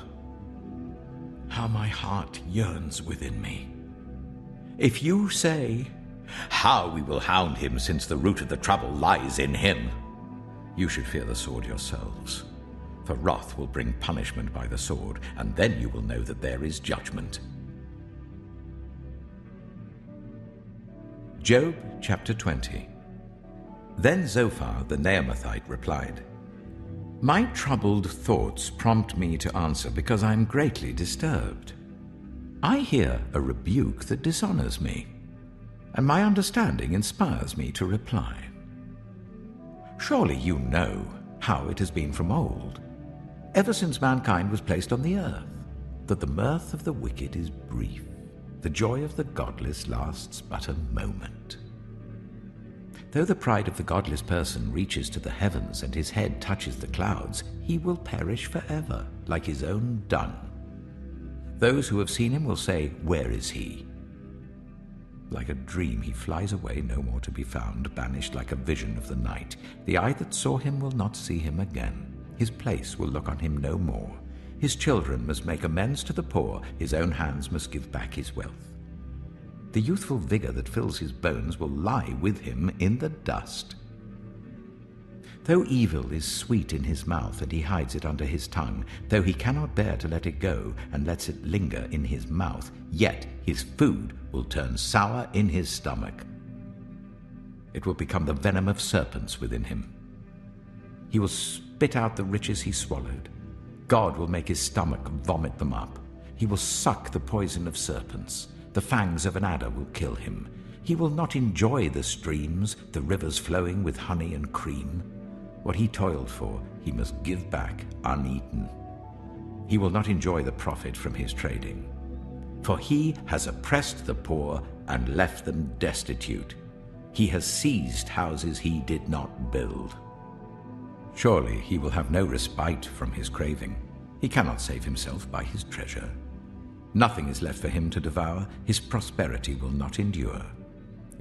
How my heart yearns within me. If you say, "How we will hound him, since the root of the trouble lies in him," you should fear the sword yourselves. For wrath will bring punishment by the sword, and then you will know that there is judgment. Job chapter 20. Then Zophar the Naamathite replied, "My troubled thoughts prompt me to answer because I am greatly disturbed. I hear a rebuke that dishonors me, and my understanding inspires me to reply. Surely you know how it has been from old, ever since mankind was placed on the earth, that the mirth of the wicked is brief, the joy of the godless lasts but a moment. Though the pride of the godless person reaches to the heavens and his head touches the clouds, he will perish forever, like his own dung. Those who have seen him will say, 'Where is he?' Like a dream he flies away, no more to be found, banished like a vision of the night. The eye that saw him will not see him again. His place will look on him no more. His children must make amends to the poor, his own hands must give back his wealth. The youthful vigor that fills his bones will lie with him in the dust. Though evil is sweet in his mouth and he hides it under his tongue, though he cannot bear to let it go and lets it linger in his mouth, yet his food will turn sour in his stomach. It will become the venom of serpents within him. He will spit out the riches he swallowed. God will make his stomach vomit them up. He will suck the poison of serpents. The fangs of an adder will kill him. He will not enjoy the streams, the rivers flowing with honey and cream. What he toiled for, he must give back uneaten. He will not enjoy the profit from his trading. For he has oppressed the poor and left them destitute. He has seized houses he did not build. Surely he will have no respite from his craving. He cannot save himself by his treasure. Nothing is left for him to devour. His prosperity will not endure.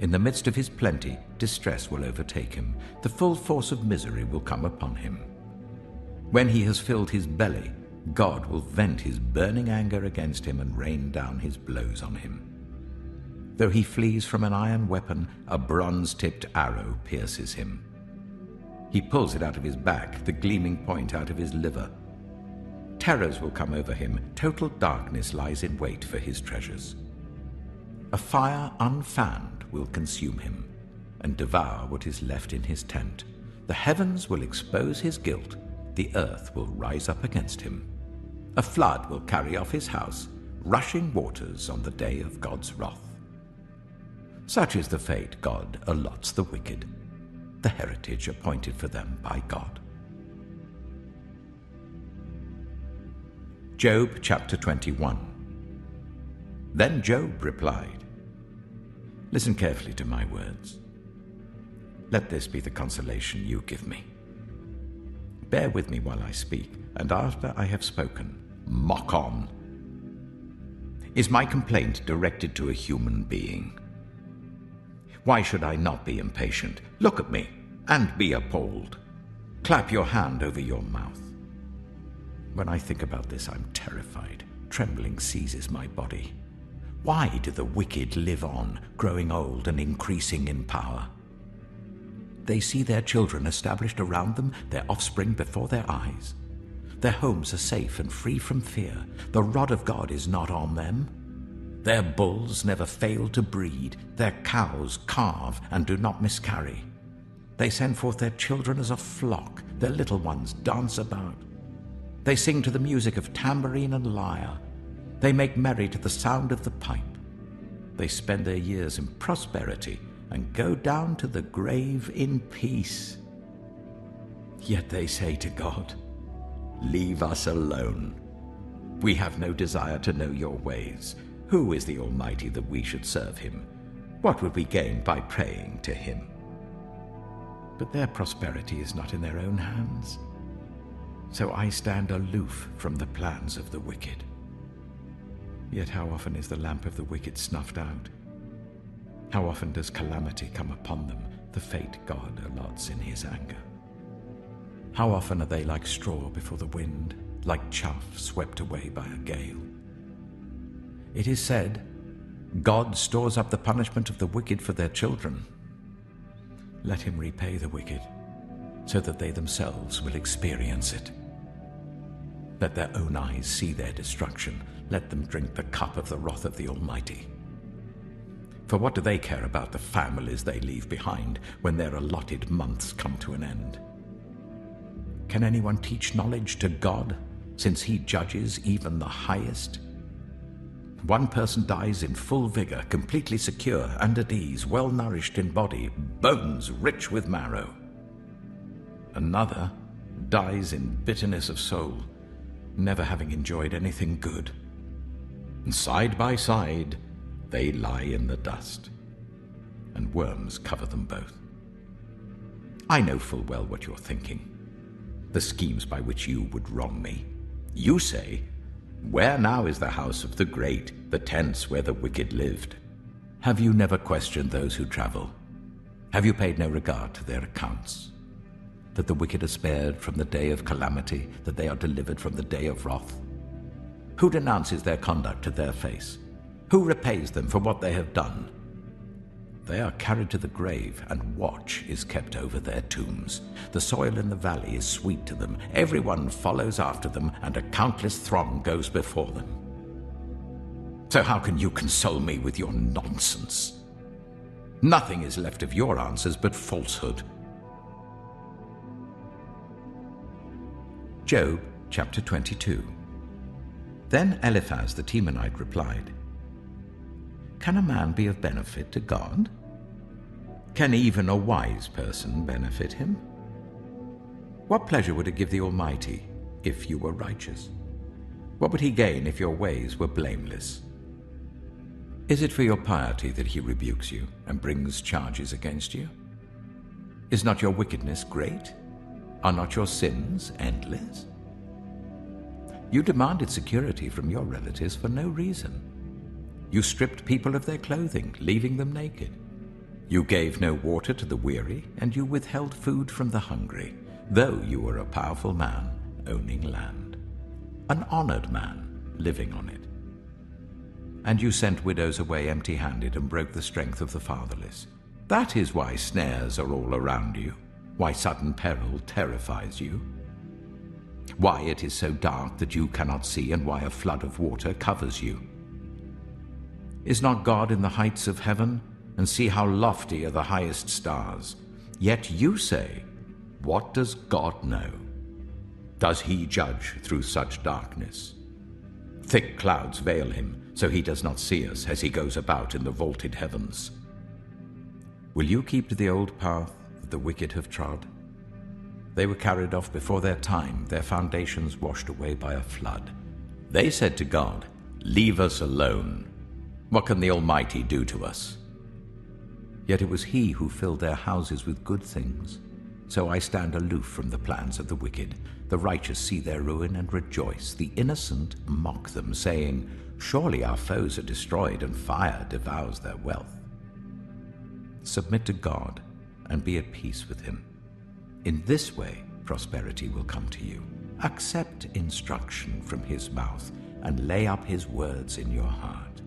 In the midst of his plenty, distress will overtake him. The full force of misery will come upon him. When he has filled his belly, God will vent his burning anger against him and rain down his blows on him. Though he flees from an iron weapon, a bronze-tipped arrow pierces him. He pulls it out of his back, the gleaming point out of his liver. Terrors will come over him. Total darkness lies in wait for his treasures. A fire unfanned will consume him and devour what is left in his tent. The heavens will expose his guilt. The earth will rise up against him. A flood will carry off his house, rushing waters on the day of God's wrath. Such is the fate God allots the wicked, the heritage appointed for them by God. Job chapter 21. Then Job replied, "Listen carefully to my words. Let this be the consolation you give me. Bear with me while I speak, and after I have spoken, mock on. Is my complaint directed to a human being? Why should I not be impatient? Look at me and be appalled. Clap your hand over your mouth. When I think about this, I'm terrified. Trembling seizes my body. Why do the wicked live on, growing old and increasing in power? They see their children established around them, their offspring before their eyes. Their homes are safe and free from fear. The rod of God is not on them. Their bulls never fail to breed, their cows calve and do not miscarry. They send forth their children as a flock, their little ones dance about. They sing to the music of tambourine and lyre. They make merry to the sound of the pipe. They spend their years in prosperity and go down to the grave in peace. Yet they say to God, "Leave us alone. We have no desire to know your ways. Who is the Almighty that we should serve him? What would we gain by praying to him?" But their prosperity is not in their own hands. So I stand aloof from the plans of the wicked. Yet how often is the lamp of the wicked snuffed out? How often does calamity come upon them, the fate God allots in his anger? How often are they like straw before the wind, like chaff swept away by a gale? It is said, God stores up the punishment of the wicked for their children. Let him repay the wicked, so that they themselves will experience it. Let their own eyes see their destruction. Let them drink the cup of the wrath of the Almighty. For what do they care about the families they leave behind when their allotted months come to an end? Can anyone teach knowledge to God, since he judges even the highest? One person dies in full vigor, completely secure and at ease, well nourished in body, bones rich with marrow. Another dies in bitterness of soul, never having enjoyed anything good. And side by side, they lie in the dust, and worms cover them both. I know full well what you're thinking, the schemes by which you would wrong me. You say, "Where now is the house of the great, the tents where the wicked lived?" Have you never questioned those who travel? Have you paid no regard to their accounts? That the wicked are spared from the day of calamity, that they are delivered from the day of wrath? Who denounces their conduct to their face? Who repays them for what they have done? They are carried to the grave, and watch is kept over their tombs. The soil in the valley is sweet to them. Everyone follows after them, and a countless throng goes before them. So how can you console me with your nonsense? Nothing is left of your answers but falsehood. Job chapter 22. Then Eliphaz the Temanite replied, "Can a man be of benefit to God? Can even a wise person benefit him? What pleasure would it give the Almighty if you were righteous? What would he gain if your ways were blameless? Is it for your piety that he rebukes you and brings charges against you? Is not your wickedness great? Are not your sins endless? You demanded security from your relatives for no reason. You stripped people of their clothing, leaving them naked. You gave no water to the weary, and you withheld food from the hungry, though you were a powerful man owning land, an honored man living on it. And you sent widows away empty-handed and broke the strength of the fatherless. That is why snares are all around you, why sudden peril terrifies you, why it is so dark that you cannot see, and why a flood of water covers you. Is not God in the heights of heaven? And see how lofty are the highest stars. Yet you say, what does God know? Does he judge through such darkness? Thick clouds veil him, so he does not see us as he goes about in the vaulted heavens. Will you keep to the old path that the wicked have trod? They were carried off before their time, their foundations washed away by a flood. They said to God, "Leave us alone. What can the Almighty do to us?" Yet it was he who filled their houses with good things. So I stand aloof from the plans of the wicked. The righteous see their ruin and rejoice. The innocent mock them, saying, "Surely our foes are destroyed, and fire devours their wealth." Submit to God and be at peace with him. In this way prosperity will come to you. Accept instruction from his mouth and lay up his words in your heart.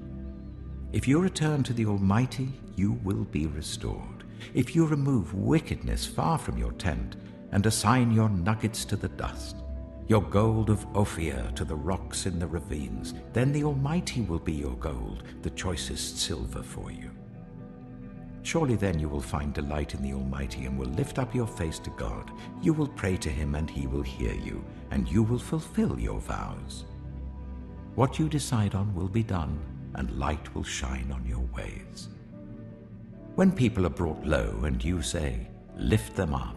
If you return to the Almighty, you will be restored. If you remove wickedness far from your tent and assign your nuggets to the dust, your gold of Ophir to the rocks in the ravines. Then the Almighty will be your gold, the choicest silver for you. Surely then you will find delight in the Almighty and will lift up your face to God. You will pray to him and he will hear you, and you will fulfill your vows. What you decide on will be done, and light will shine on your ways. When people are brought low and you say, "Lift them up,"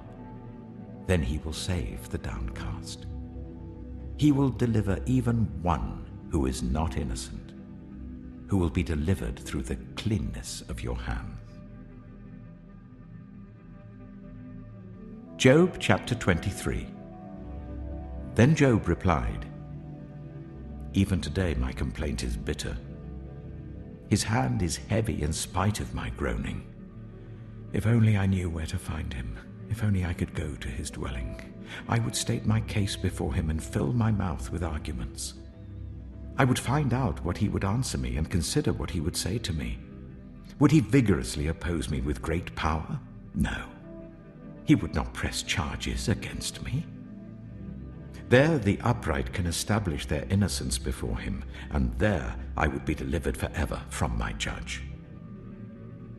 then he will save the downcast. He will deliver even one who is not innocent, who will be delivered through the cleanness of your hands. Job chapter 23. Then Job replied, "Even today my complaint is bitter. His hand is heavy in spite of my groaning. If only I knew where to find him. If only I could go to his dwelling. I would state my case before him and fill my mouth with arguments. I would find out what he would answer me and consider what he would say to me. Would he vigorously oppose me with great power? No. He would not press charges against me. There the upright can establish their innocence before him, and there I would be delivered forever from my judge.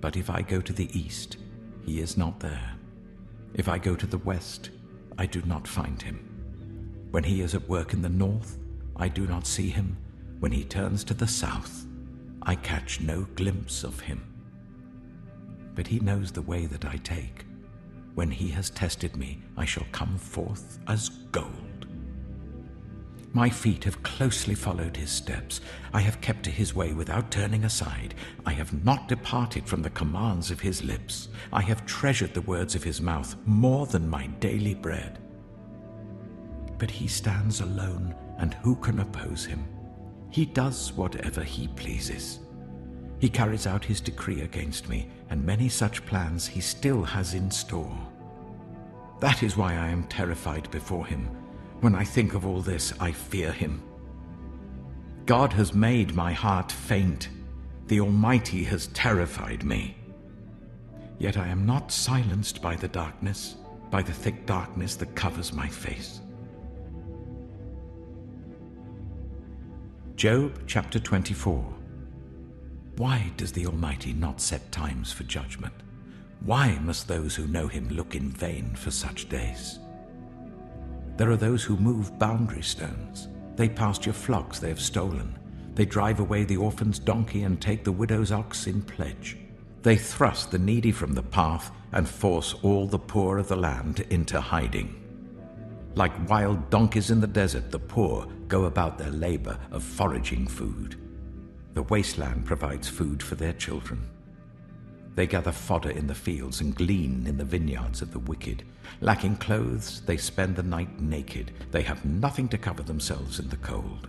But if I go to the east, he is not there. If I go to the west, I do not find him. When he is at work in the north, I do not see him. When he turns to the south, I catch no glimpse of him. But he knows the way that I take. When he has tested me, I shall come forth as gold. My feet have closely followed his steps. I have kept to his way without turning aside. I have not departed from the commands of his lips. I have treasured the words of his mouth more than my daily bread. But he stands alone, and who can oppose him? He does whatever he pleases. He carries out his decree against me, and many such plans he still has in store. That is why I am terrified before him. When I think of all this, I fear him. God has made my heart faint. The Almighty has terrified me. Yet I am not silenced by the darkness, by the thick darkness that covers my face. Job chapter 24. Why does the Almighty not set times for judgment? Why must those who know him look in vain for such days? There are those who move boundary stones. They pasture flocks they have stolen. They drive away the orphan's donkey and take the widow's ox in pledge. They thrust the needy from the path and force all the poor of the land into hiding. Like wild donkeys in the desert, the poor go about their labor of foraging food. The wasteland provides food for their children. They gather fodder in the fields and glean in the vineyards of the wicked. Lacking clothes, they spend the night naked. They have nothing to cover themselves in the cold.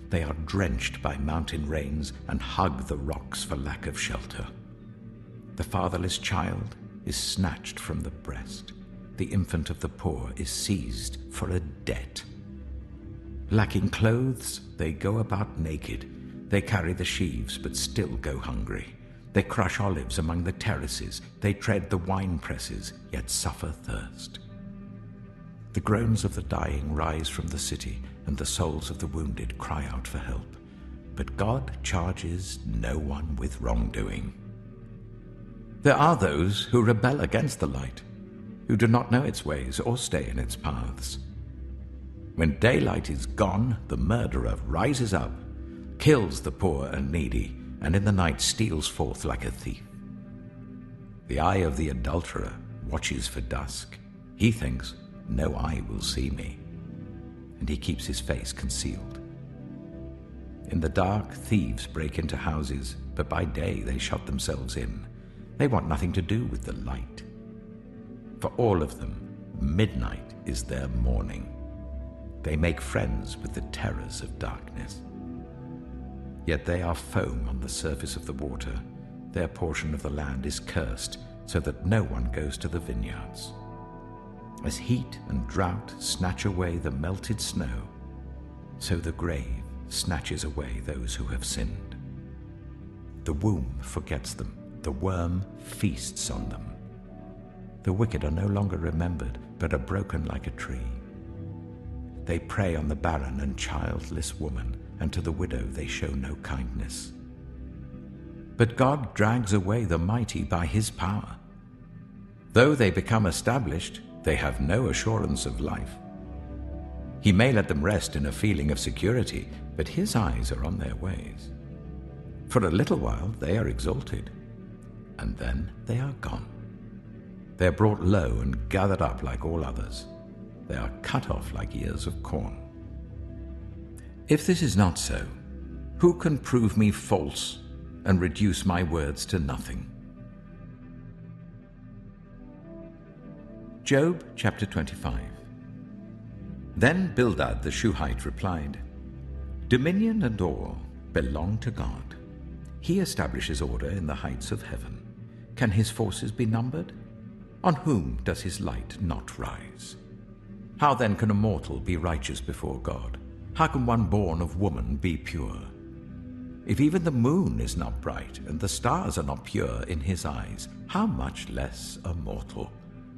They are drenched by mountain rains and hug the rocks for lack of shelter. The fatherless child is snatched from the breast. The infant of the poor is seized for a debt. Lacking clothes, they go about naked. They carry the sheaves but still go hungry. They crush olives among the terraces. They tread the wine presses, yet suffer thirst. The groans of the dying rise from the city, and the souls of the wounded cry out for help. But God charges no one with wrongdoing. There are those who rebel against the light, who do not know its ways or stay in its paths. When daylight is gone, the murderer rises up, kills the poor and needy, and in the night steals forth like a thief. The eye of the adulterer watches for dusk. He thinks, no eye will see me, and he keeps his face concealed. In the dark, thieves break into houses, but by day they shut themselves in. They want nothing to do with the light. For all of them, midnight is their morning. They make friends with the terrors of darkness. Yet they are foam on the surface of the water. Their portion of the land is cursed, so that no one goes to the vineyards. As heat and drought snatch away the melted snow, so the grave snatches away those who have sinned. The womb forgets them, the worm feasts on them. The wicked are no longer remembered, but are broken like a tree. They prey on the barren and childless woman, and to the widow they show no kindness. But God drags away the mighty by his power. Though they become established, they have no assurance of life. He may let them rest in a feeling of security, but his eyes are on their ways. For a little while they are exalted, and then they are gone. They are brought low and gathered up like all others. They are cut off like ears of corn. If this is not so, who can prove me false and reduce my words to nothing? Job chapter 25. Then Bildad the Shuhite replied, "Dominion and awe belong to God. He establishes order in the heights of heaven. Can his forces be numbered? On whom does his light not rise? How then can a mortal be righteous before God? How can one born of woman be pure? If even the moon is not bright and the stars are not pure in his eyes, how much less a mortal,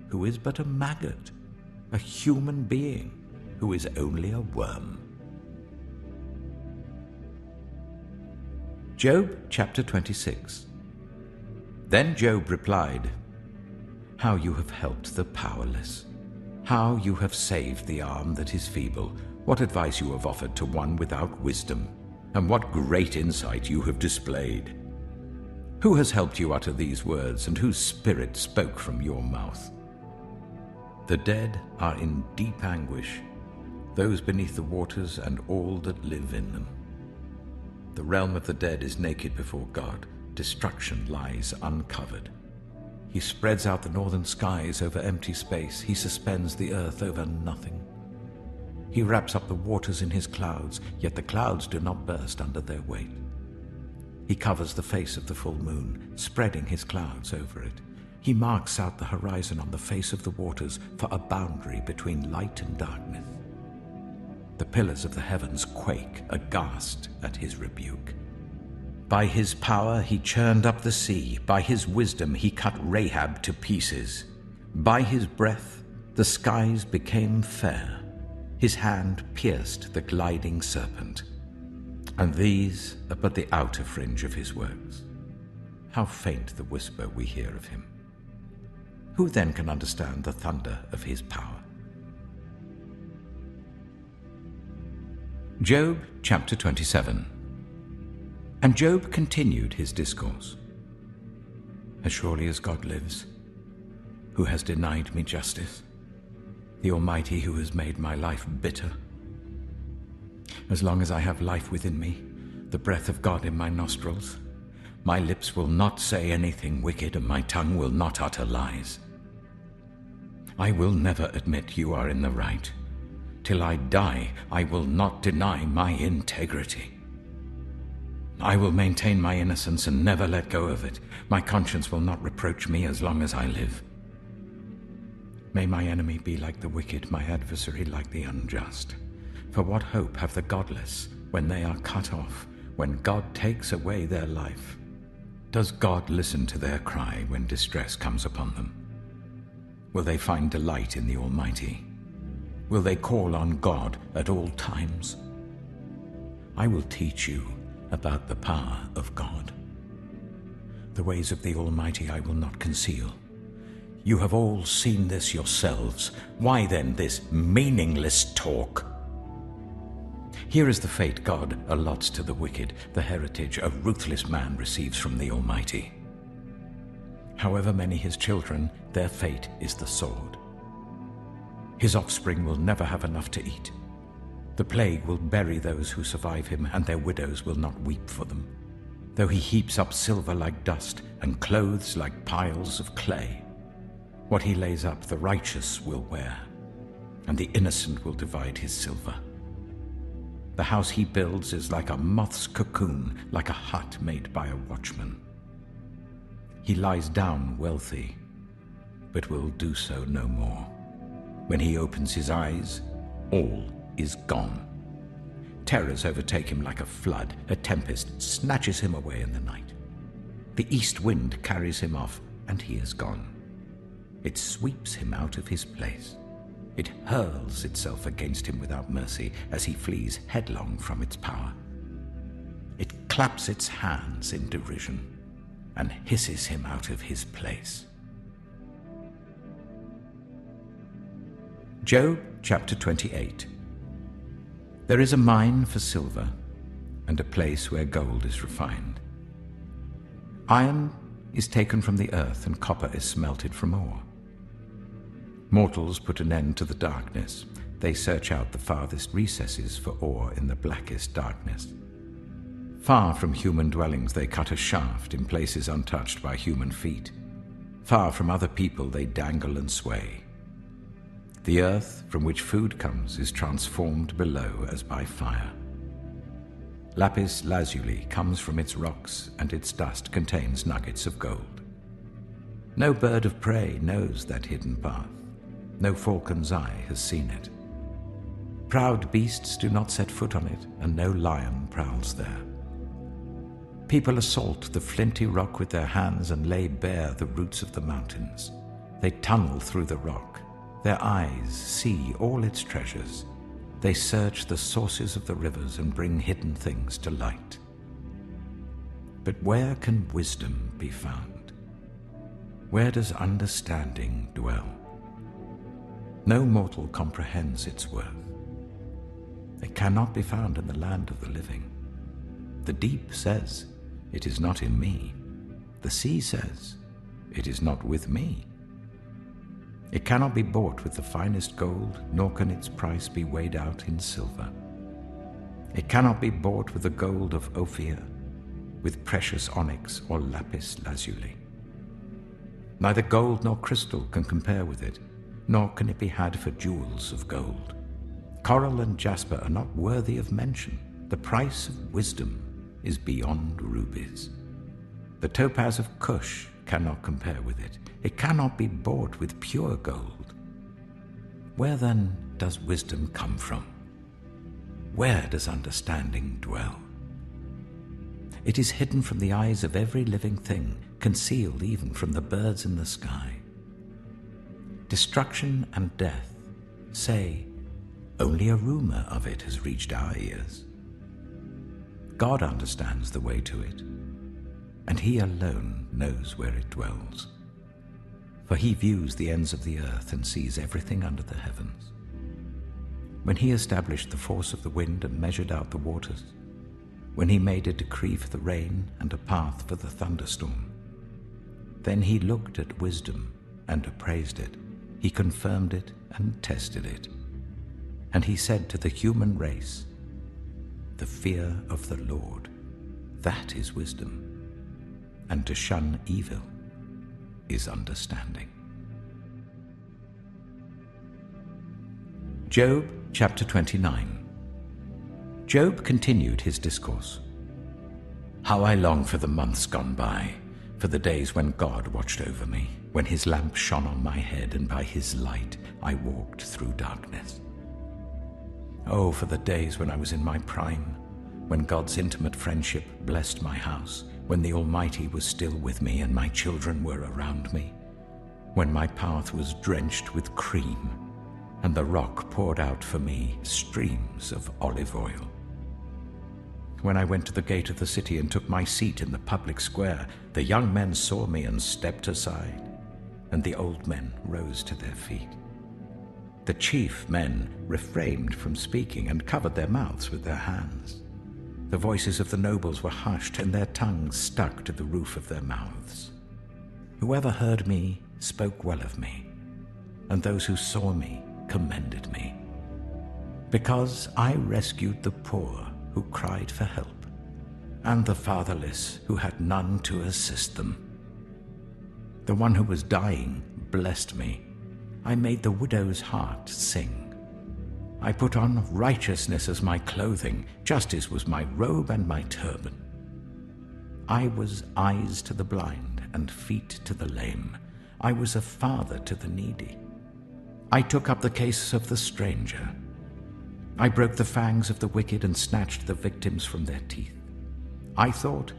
who is but a maggot, a human being, who is only a worm." Job chapter 26. Then Job replied, "How you have helped the powerless! How you have saved the arm that is feeble! What advice you have offered to one without wisdom, and what great insight you have displayed! Who has helped you utter these words, and whose spirit spoke from your mouth? The dead are in deep anguish, those beneath the waters and all that live in them. The realm of the dead is naked before God. Destruction lies uncovered. He spreads out the northern skies over empty space. He suspends the earth over nothing. He wraps up the waters in his clouds, yet the clouds do not burst under their weight. He covers the face of the full moon, spreading his clouds over it. He marks out the horizon on the face of the waters for a boundary between light and darkness. The pillars of the heavens quake, aghast at his rebuke. By his power he churned up the sea. By his wisdom he cut Rahab to pieces. By his breath the skies became fair. His hand pierced the gliding serpent. And these are but the outer fringe of his works. How faint the whisper we hear of him! Who then can understand the thunder of his power? Job chapter 27. And Job continued his discourse. As surely as God lives, who has denied me justice, the Almighty who has made my life bitter. As long as I have life within me, the breath of God in my nostrils, my lips will not say anything wicked, and my tongue will not utter lies. I will never admit you are in the right. Till I die, I will not deny my integrity. I will maintain my innocence and never let go of it. My conscience will not reproach me as long as I live. May my enemy be like the wicked, my adversary like the unjust. For what hope have the godless when they are cut off, when God takes away their life? Does God listen to their cry when distress comes upon them? Will they find delight in the Almighty? Will they call on God at all times? I will teach you about the power of God. The ways of the Almighty I will not conceal. You have all seen this yourselves. Why then this meaningless talk? Here is the fate God allots to the wicked, the heritage a ruthless man receives from the Almighty. However many his children, their fate is the sword. His offspring will never have enough to eat. The plague will bury those who survive him, and their widows will not weep for them. Though he heaps up silver like dust, and clothes like piles of clay, what he lays up the righteous will wear, and the innocent will divide his silver. The house he builds is like a moth's cocoon, like a hut made by a watchman. He lies down wealthy, but will do so no more. When he opens his eyes, all is gone. Terrors overtake him like a flood. A tempest snatches him away in the night. The east wind carries him off, and he is gone. It sweeps him out of his place. It hurls itself against him without mercy as he flees headlong from its power. It claps its hands in derision and hisses him out of his place. Job chapter 28. There is a mine for silver and a place where gold is refined. Iron is taken from the earth and copper is smelted from ore. Mortals put an end to the darkness. They search out the farthest recesses for ore in the blackest darkness. Far from human dwellings they cut a shaft in places untouched by human feet. Far from other people they dangle and sway. The earth from which food comes is transformed below as by fire. Lapis lazuli comes from its rocks, and its dust contains nuggets of gold. No bird of prey knows that hidden path. No falcon's eye has seen it. Proud beasts do not set foot on it, and no lion prowls there. People assault the flinty rock with their hands and lay bare the roots of the mountains. They tunnel through the rock. Their eyes see all its treasures. They search the sources of the rivers and bring hidden things to light. But where can wisdom be found? Where does understanding dwell? No mortal comprehends its worth. It cannot be found in the land of the living. The deep says, "It is not in me." The sea says, "It is not with me." It cannot be bought with the finest gold, nor can its price be weighed out in silver. It cannot be bought with the gold of Ophir, with precious onyx or lapis lazuli. Neither gold nor crystal can compare with it, nor can it be had for jewels of gold. Coral and jasper are not worthy of mention. The price of wisdom is beyond rubies. The topaz of Cush cannot compare with it. It cannot be bought with pure gold. Where then does wisdom come from? Where does understanding dwell? It is hidden from the eyes of every living thing, concealed even from the birds in the sky. Destruction and death say, "Only a rumor of it has reached our ears." God understands the way to it, and He alone knows where it dwells. For He views the ends of the earth and sees everything under the heavens. When He established the force of the wind and measured out the waters, when He made a decree for the rain and a path for the thunderstorm, then He looked at wisdom and appraised it. He confirmed it and tested it. And He said to the human race, "The fear of the Lord, that is wisdom, and to shun evil is understanding." Job chapter 29. Job continued his discourse. "How I long for the months gone by, for the days when God watched over me, when His lamp shone on my head, and by His light I walked through darkness. Oh, for the days when I was in my prime, when God's intimate friendship blessed my house, when the Almighty was still with me and my children were around me, when my path was drenched with cream and the rock poured out for me streams of olive oil. When I went to the gate of the city and took my seat in the public square, the young men saw me and stepped aside, and the old men rose to their feet. The chief men refrained from speaking and covered their mouths with their hands. The voices of the nobles were hushed, and their tongues stuck to the roof of their mouths. Whoever heard me spoke well of me, and those who saw me commended me. Because I rescued the poor who cried for help, and the fatherless who had none to assist them. The one who was dying blessed me. I made the widow's heart sing. I put on righteousness as my clothing. Justice was my robe and my turban. I was eyes to the blind and feet to the lame. I was a father to the needy. I took up the case of the stranger. I broke the fangs of the wicked and snatched the victims from their teeth. I thought,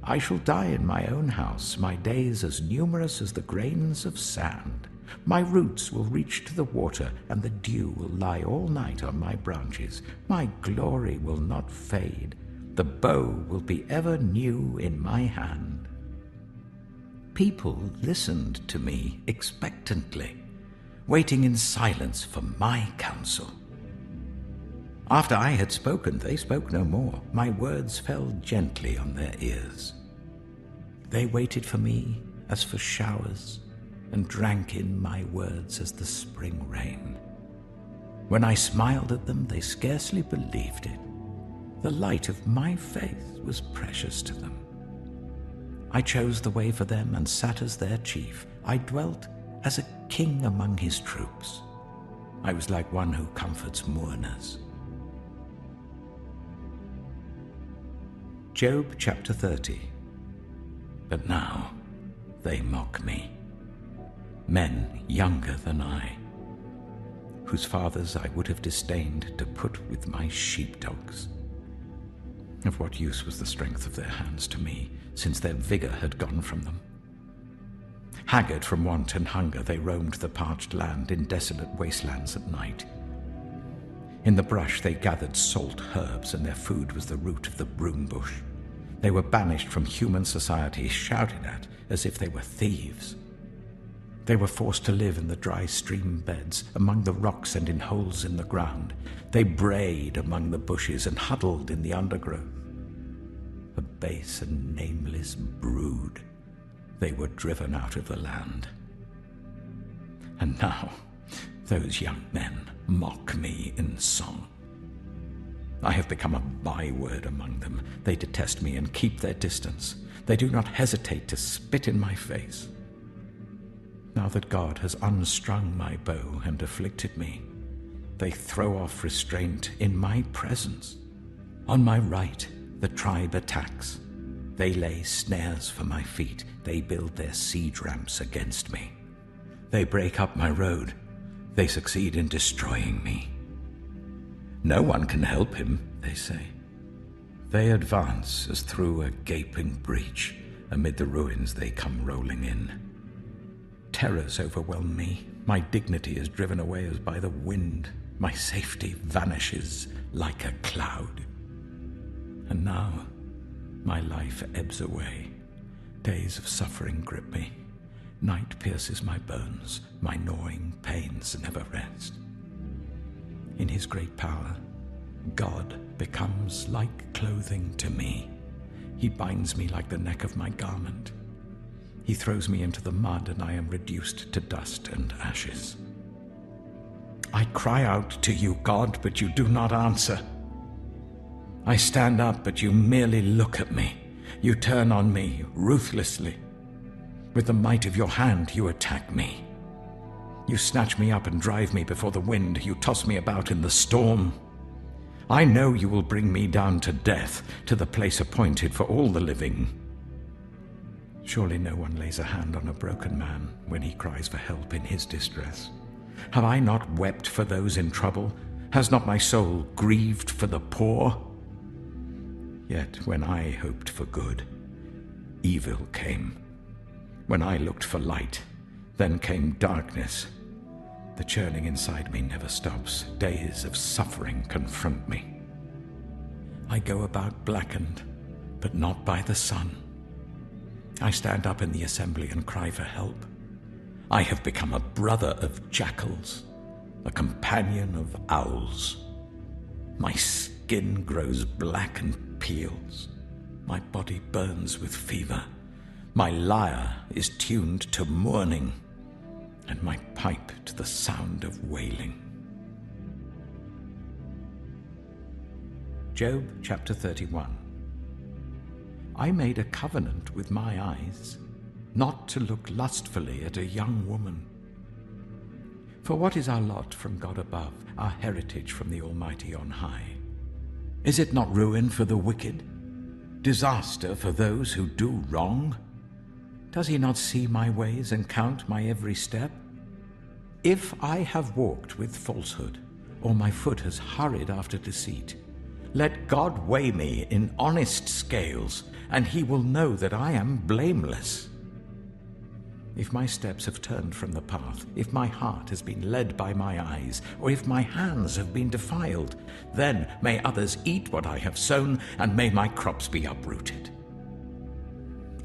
I shall die in my own house, my days as numerous as the grains of sand. My roots will reach to the water, and the dew will lie all night on my branches. My glory will not fade. The bow will be ever new in my hand. People listened to me expectantly, waiting in silence for my counsel. After I had spoken, they spoke no more. My words fell gently on their ears. They waited for me as for showers, and drank in my words as the spring rain. When I smiled at them, they scarcely believed it. The light of my faith was precious to them. I chose the way for them and sat as their chief. I dwelt as a king among his troops. I was like one who comforts mourners. Job chapter 30. But now they mock me, men younger than I, whose fathers I would have disdained to put with my sheepdogs. Of what use was the strength of their hands to me, since their vigor had gone from them? Haggard from want and hunger, they roamed the parched land in desolate wastelands at night. In the brush they gathered salt herbs, and their food was the root of the broom bush. They were banished from human society, shouted at as if they were thieves. They were forced to live in the dry stream beds, among the rocks and in holes in the ground. They brayed among the bushes and huddled in the undergrowth. A base and nameless brood, they were driven out of the land. And now those young men mock me in song. I have become a byword among them. They detest me and keep their distance. They do not hesitate to spit in my face. Now that God has unstrung my bow and afflicted me, they throw off restraint in my presence. On my right, the tribe attacks. They lay snares for my feet. They build their siege ramps against me. They break up my road. They succeed in destroying me. No one can help him, they say. They advance as through a gaping breach. Amid the ruins they come rolling in. Terrors overwhelm me. My dignity is driven away as by the wind. My safety vanishes like a cloud. And now my life ebbs away. Days of suffering grip me. Night pierces my bones. My gnawing pains never rest. In his great power, God becomes like clothing to me. He binds me like the neck of my garment. He throws me into the mud, and I am reduced to dust and ashes. I cry out to you, God, but you do not answer. I stand up, but you merely look at me. You turn on me ruthlessly. With the might of your hand, you attack me. You snatch me up and drive me before the wind. You toss me about in the storm. I know you will bring me down to death, to the place appointed for all the living. Surely no one lays a hand on a broken man when he cries for help in his distress. Have I not wept for those in trouble? Has not my soul grieved for the poor? Yet when I hoped for good, evil came. When I looked for light, then came darkness. The churning inside me never stops. Days of suffering confront me. I go about blackened, but not by the sun. I stand up in the assembly and cry for help. I have become a brother of jackals, a companion of owls. My skin grows black and peels. My body burns with fever. My lyre is tuned to mourning, and my pipe to the sound of wailing. Job chapter 31. I made a covenant with my eyes, not to look lustfully at a young woman. For what is our lot from God above, our heritage from the Almighty on high? Is it not ruin for the wicked, disaster for those who do wrong? Does he not see my ways and count my every step? If I have walked with falsehood, or my foot has hurried after deceit, let God weigh me in honest scales, and he will know that I am blameless. If my steps have turned from the path, if my heart has been led by my eyes, or if my hands have been defiled, then may others eat what I have sown, and may my crops be uprooted.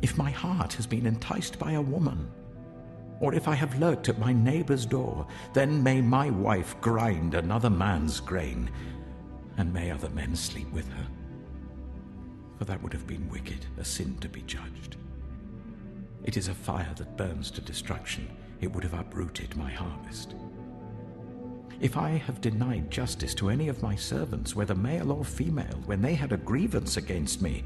If my heart has been enticed by a woman, or if I have lurked at my neighbor's door, then may my wife grind another man's grain, and may other men sleep with her. For that would have been wicked, a sin to be judged. It is a fire that burns to destruction. It would have uprooted my harvest. If I have denied justice to any of my servants, whether male or female, when they had a grievance against me,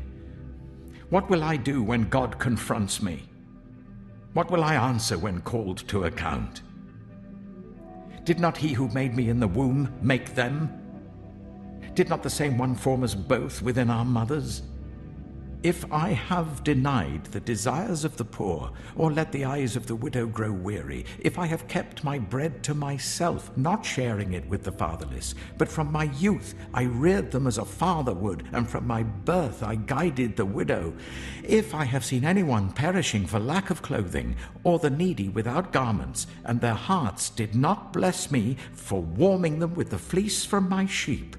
what will I do when God confronts me? What will I answer when called to account? Did not he who made me in the womb make them? Did not the same one form us both within our mothers? If I have denied the desires of the poor, or let the eyes of the widow grow weary, if I have kept my bread to myself, not sharing it with the fatherless, but from my youth I reared them as a father would, and from my birth I guided the widow, if I have seen anyone perishing for lack of clothing, or the needy without garments, and their hearts did not bless me for warming them with the fleece from my sheep,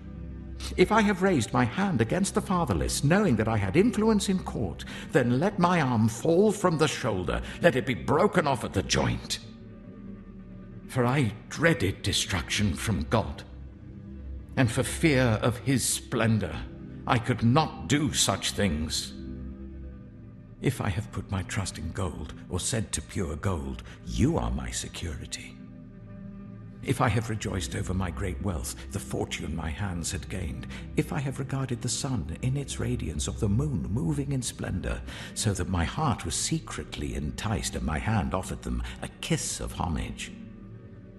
if I have raised my hand against the fatherless, knowing that I had influence in court, then let my arm fall from the shoulder, let it be broken off at the joint. For I dreaded destruction from God, and for fear of his splendor, I could not do such things. If I have put my trust in gold, or said to pure gold, you are my security. If I have rejoiced over my great wealth, the fortune my hands had gained, if I have regarded the sun in its radiance, or the moon moving in splendor, so that my heart was secretly enticed and my hand offered them a kiss of homage,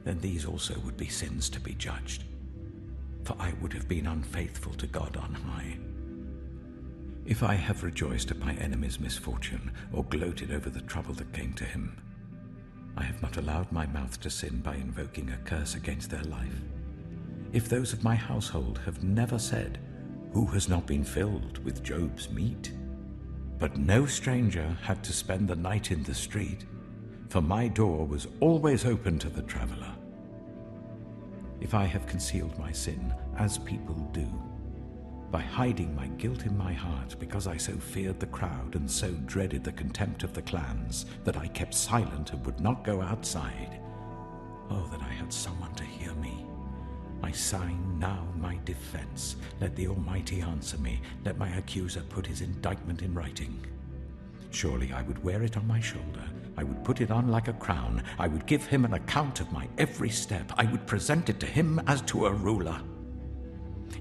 then these also would be sins to be judged, for I would have been unfaithful to God on high. If I have rejoiced at my enemy's misfortune, or gloated over the trouble that came to him, I have not allowed my mouth to sin by invoking a curse against their life. If those of my household have never said, who has not been filled with Job's meat? But no stranger had to spend the night in the street, for my door was always open to the traveler. If I have concealed my sin, as people do, by hiding my guilt in my heart, because I so feared the crowd and so dreaded the contempt of the clans, that I kept silent and would not go outside. Oh, that I had someone to hear me. I sign now my defense. Let the Almighty answer me. Let my accuser put his indictment in writing. Surely I would wear it on my shoulder. I would put it on like a crown. I would give him an account of my every step. I would present it to him as to a ruler.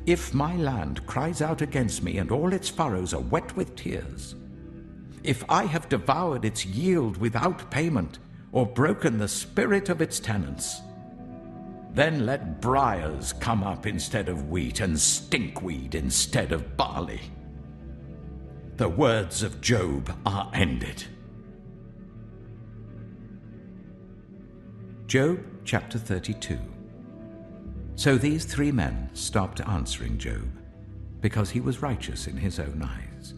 If my land cries out against me and all its furrows are wet with tears, if I have devoured its yield without payment, or broken the spirit of its tenants, then let briars come up instead of wheat, and stinkweed instead of barley. The words of Job are ended. Job chapter 32. So these three men stopped answering Job, because he was righteous in his own eyes.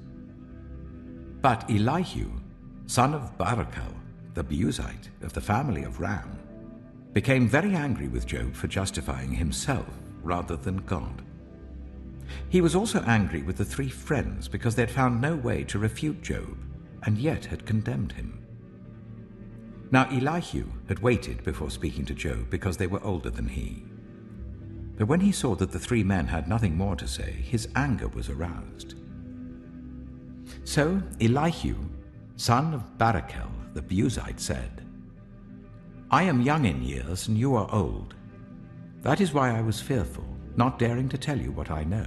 But Elihu, son of Barachel, the Buzite of the family of Ram, became very angry with Job for justifying himself rather than God. He was also angry with the three friends because they had found no way to refute Job, and yet had condemned him. Now Elihu had waited before speaking to Job because they were older than he. But when he saw that the three men had nothing more to say, his anger was aroused. So Elihu, son of Barachel, the Buzite, said, I am young in years, and you are old. That is why I was fearful, not daring to tell you what I know.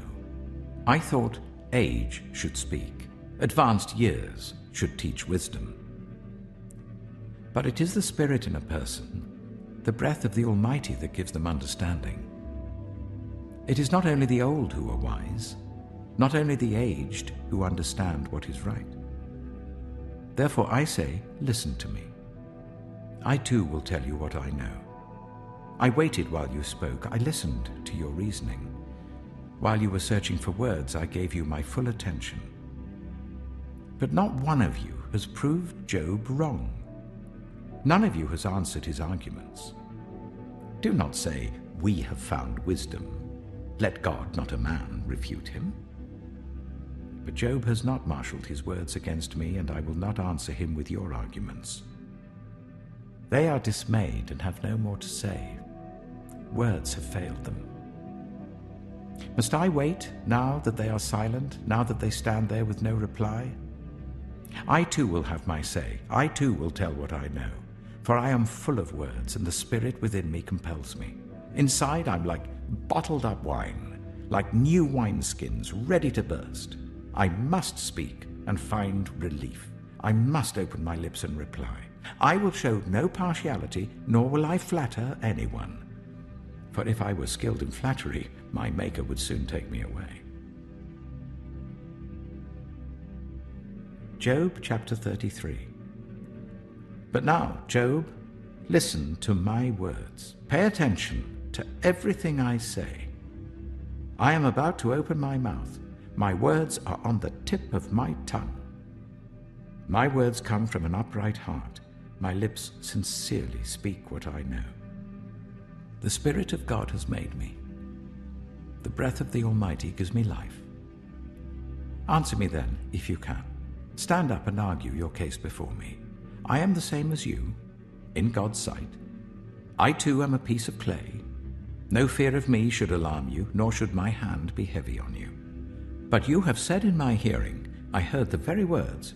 I thought age should speak, advanced years should teach wisdom. But it is the spirit in a person, the breath of the Almighty, that gives them understanding. It is not only the old who are wise, not only the aged who understand what is right. Therefore I say, listen to me. I too will tell you what I know. I waited while you spoke. I listened to your reasoning. While you were searching for words, I gave you my full attention. But not one of you has proved Job wrong. None of you has answered his arguments. Do not say, "We have found wisdom." Let God, not a man, refute him. But Job has not marshaled his words against me, and I will not answer him with your arguments. They are dismayed and have no more to say. Words have failed them. Must I wait now that they are silent, now that they stand there with no reply? I too will have my say. I too will tell what I know. For I am full of words, and the spirit within me compels me. Inside I'm like bottled up wine, like new wineskins ready to burst. I must speak and find relief. I must open my lips and reply. I will show no partiality, nor will I flatter anyone. For if I were skilled in flattery, my Maker would soon take me away. Job chapter 33. But now, Job, listen to my words. Pay attention to everything I say. I am about to open my mouth. My words are on the tip of my tongue. My words come from an upright heart. My lips sincerely speak what I know. The Spirit of God has made me. The breath of the Almighty gives me life. Answer me then, if you can. Stand up and argue your case before me. I am the same as you, in God's sight. I too am a piece of clay. No fear of me should alarm you, nor should my hand be heavy on you. But you have said in my hearing, I heard the very words,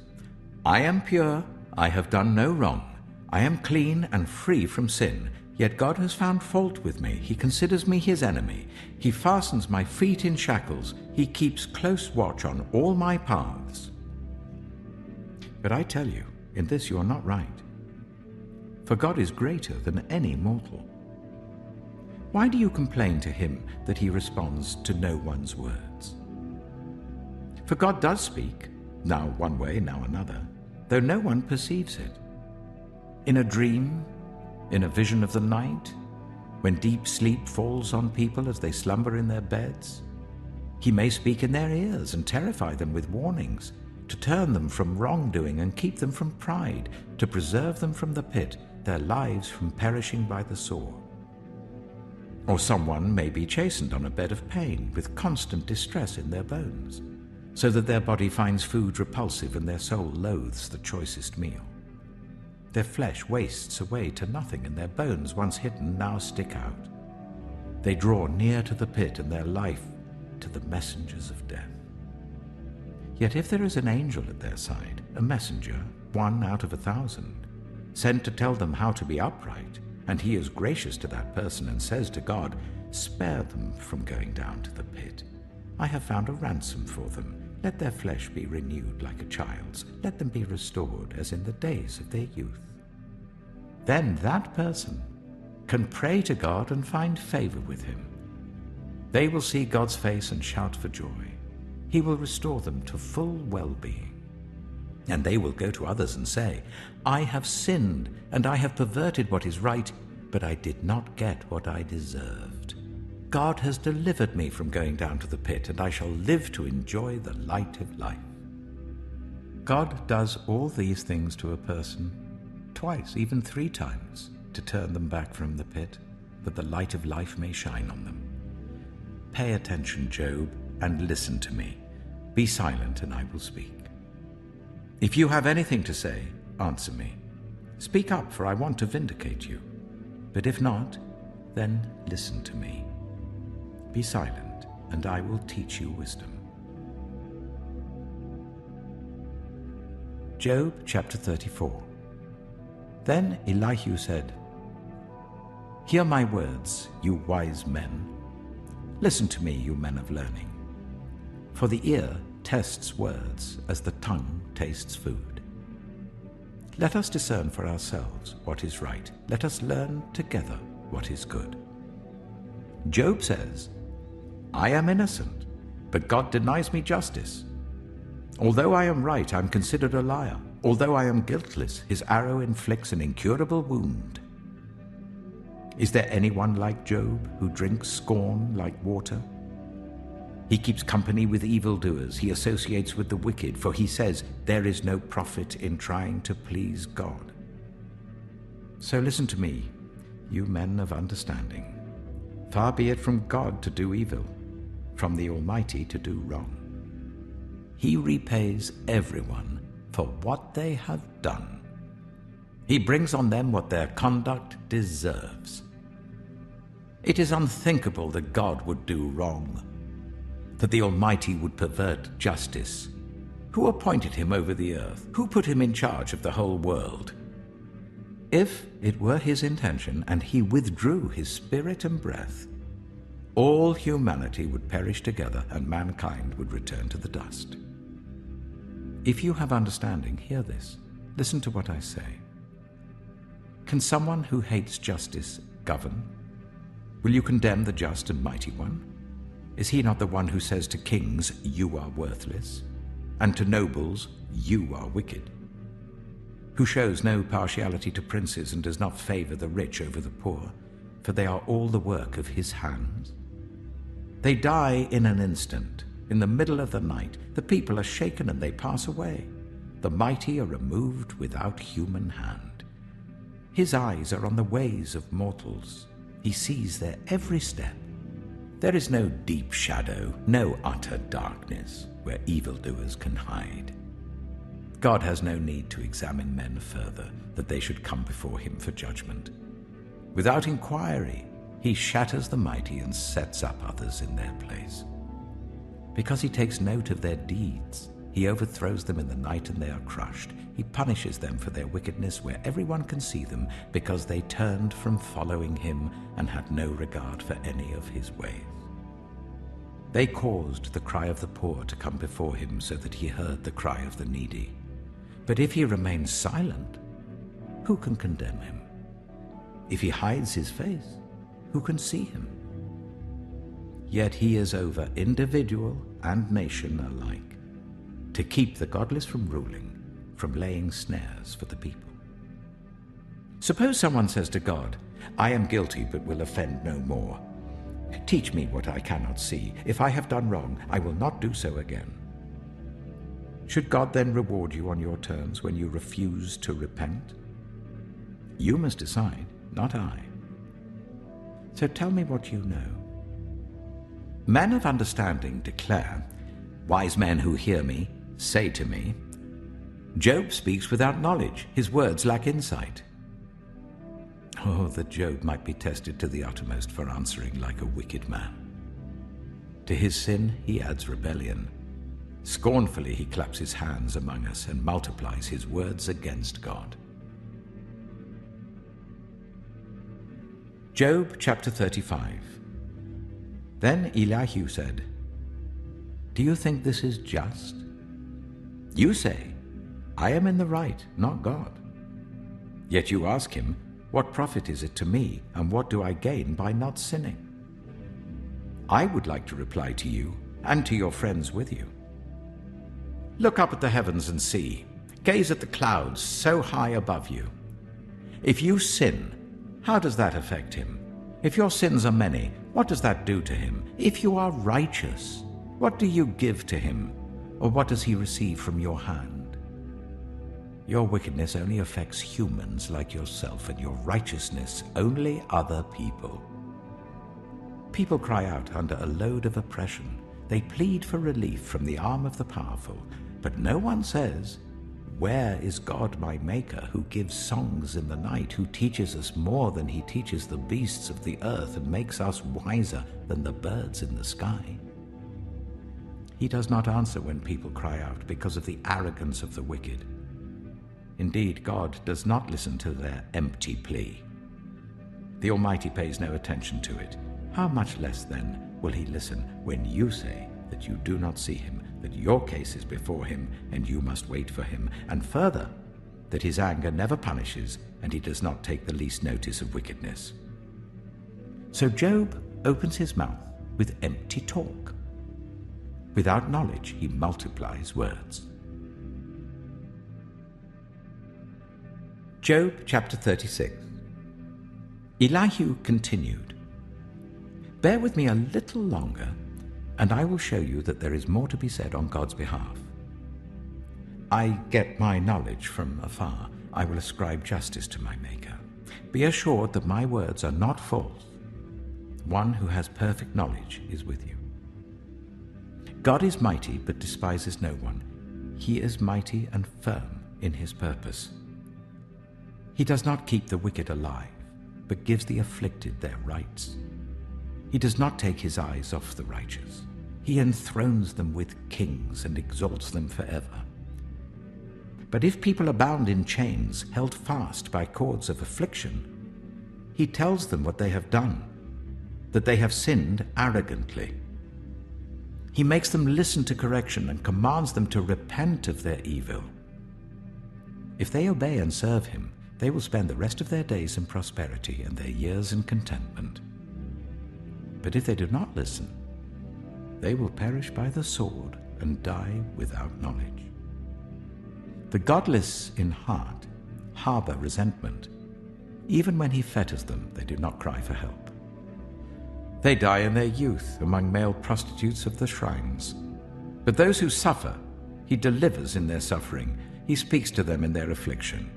I am pure, I have done no wrong. I am clean and free from sin. Yet God has found fault with me. He considers me his enemy. He fastens my feet in shackles. He keeps close watch on all my paths. But I tell you, in this you are not right. For God is greater than any mortal. Why do you complain to him that he responds to no one's words? For God does speak, now one way, now another, though no one perceives it. In a dream, in a vision of the night, when deep sleep falls on people as they slumber in their beds, he may speak in their ears and terrify them with warnings, to turn them from wrongdoing and keep them from pride, to preserve them from the pit, their lives from perishing by the sword. Or someone may be chastened on a bed of pain, with constant distress in their bones, so that their body finds food repulsive and their soul loathes the choicest meal. Their flesh wastes away to nothing, and their bones, once hidden, now stick out. They draw near to the pit, and their life to the messengers of death. Yet if there is an angel at their side, a messenger, 1 out of 1,000, sent to tell them how to be upright, and he is gracious to that person and says to God, spare them from going down to the pit. I have found a ransom for them. Let their flesh be renewed like a child's. Let them be restored as in the days of their youth. Then that person can pray to God and find favor with him. They will see God's face and shout for joy. He will restore them to full well-being. And they will go to others and say, I have sinned, and I have perverted what is right, but I did not get what I deserved. God has delivered me from going down to the pit, and I shall live to enjoy the light of life. God does all these things to a person, twice, even 3 times, to turn them back from the pit, that the light of life may shine on them. Pay attention, Job, and listen to me. Be silent, and I will speak. If you have anything to say, answer me. Speak up, for I want to vindicate you. But if not, then listen to me. Be silent, and I will teach you wisdom. Job chapter 34. Then Elihu said, Hear my words, you wise men. Listen to me, you men of learning. For the ear tests words as the tongue tastes food. Let us discern for ourselves what is right. Let us learn together what is good. Job says, I am innocent, but God denies me justice. Although I am right, I am considered a liar. Although I am guiltless, his arrow inflicts an incurable wound. Is there anyone like Job who drinks scorn like water? He keeps company with evildoers. He associates with the wicked, for he says, there is no profit in trying to please God. So listen to me, you men of understanding. Far be it from God to do evil, from the Almighty to do wrong. He repays everyone for what they have done. He brings on them what their conduct deserves. It is unthinkable that God would do wrong, that the Almighty would pervert justice. Who appointed him over the earth? Who put him in charge of the whole world? If it were his intention and he withdrew his spirit and breath, all humanity would perish together and mankind would return to the dust. If you have understanding, hear this. Listen to what I say. Can someone who hates justice govern? Will you condemn the just and mighty one? Is he not the one who says to kings, "You are worthless," and to nobles, "You are wicked"? Who shows no partiality to princes and does not favor the rich over the poor, for they are all the work of his hands? They die in an instant, in the middle of the night. The people are shaken and they pass away. The mighty are removed without human hand. His eyes are on the ways of mortals. He sees their every step. There is no deep shadow, no utter darkness where evildoers can hide. God has no need to examine men further, that they should come before him for judgment. Without inquiry, he shatters the mighty and sets up others in their place. Because he takes note of their deeds, he overthrows them in the night and they are crushed. He punishes them for their wickedness where everyone can see them, because they turned from following him and had no regard for any of his ways. They caused the cry of the poor to come before him so that he heard the cry of the needy. But if he remains silent, who can condemn him? If he hides his face, who can see him? Yet he is over individual and nation alike, to keep the godless from ruling, from laying snares for the people. Suppose someone says to God, "I am guilty but will offend no more. Teach me what I cannot see. If I have done wrong, I will not do so again." Should God then reward you on your terms when you refuse to repent? You must decide, not I. So tell me what you know. Men of understanding declare, wise men who hear me say to me, Job speaks without knowledge, his words lack insight. Oh, that Job might be tested to the uttermost for answering like a wicked man. To his sin he adds rebellion. Scornfully he claps his hands among us and multiplies his words against God. Job chapter 35. Then Elihu said, "Do you think this is just? You say, I am in the right, not God. Yet you ask him, what profit is it to me, and what do I gain by not sinning? I would like to reply to you, and to your friends with you. Look up at the heavens and see. Gaze at the clouds so high above you. If you sin, how does that affect him? If your sins are many, what does that do to him? If you are righteous, what do you give to him? Or what does he receive from your hand? Your wickedness only affects humans like yourself, and your righteousness only other people. People cry out under a load of oppression. They plead for relief from the arm of the powerful, but no one says, where is God my Maker, who gives songs in the night, who teaches us more than he teaches the beasts of the earth, and makes us wiser than the birds in the sky? He does not answer when people cry out because of the arrogance of the wicked. Indeed, God does not listen to their empty plea. The Almighty pays no attention to it. How much less then will he listen when you say that you do not see him, that your case is before him and you must wait for him, and further, that his anger never punishes and he does not take the least notice of wickedness. So Job opens his mouth with empty talk. Without knowledge he multiplies words. Job chapter 36. Elihu continued, Bear with me a little longer, and I will show you that there is more to be said on God's behalf. I get my knowledge from afar. I will ascribe justice to my Maker. Be assured that my words are not false. One who has perfect knowledge is with you. God is mighty but despises no one. He is mighty and firm in his purpose. He does not keep the wicked alive, but gives the afflicted their rights. He does not take his eyes off the righteous. He enthrones them with kings and exalts them forever. But if people are bound in chains, held fast by cords of affliction, he tells them what they have done, that they have sinned arrogantly. He makes them listen to correction and commands them to repent of their evil. If they obey and serve him, they will spend the rest of their days in prosperity and their years in contentment. But if they do not listen, they will perish by the sword and die without knowledge. The godless in heart harbor resentment. Even when he fetters them, they do not cry for help. They die in their youth among male prostitutes of the shrines. But those who suffer, he delivers in their suffering. He speaks to them in their affliction.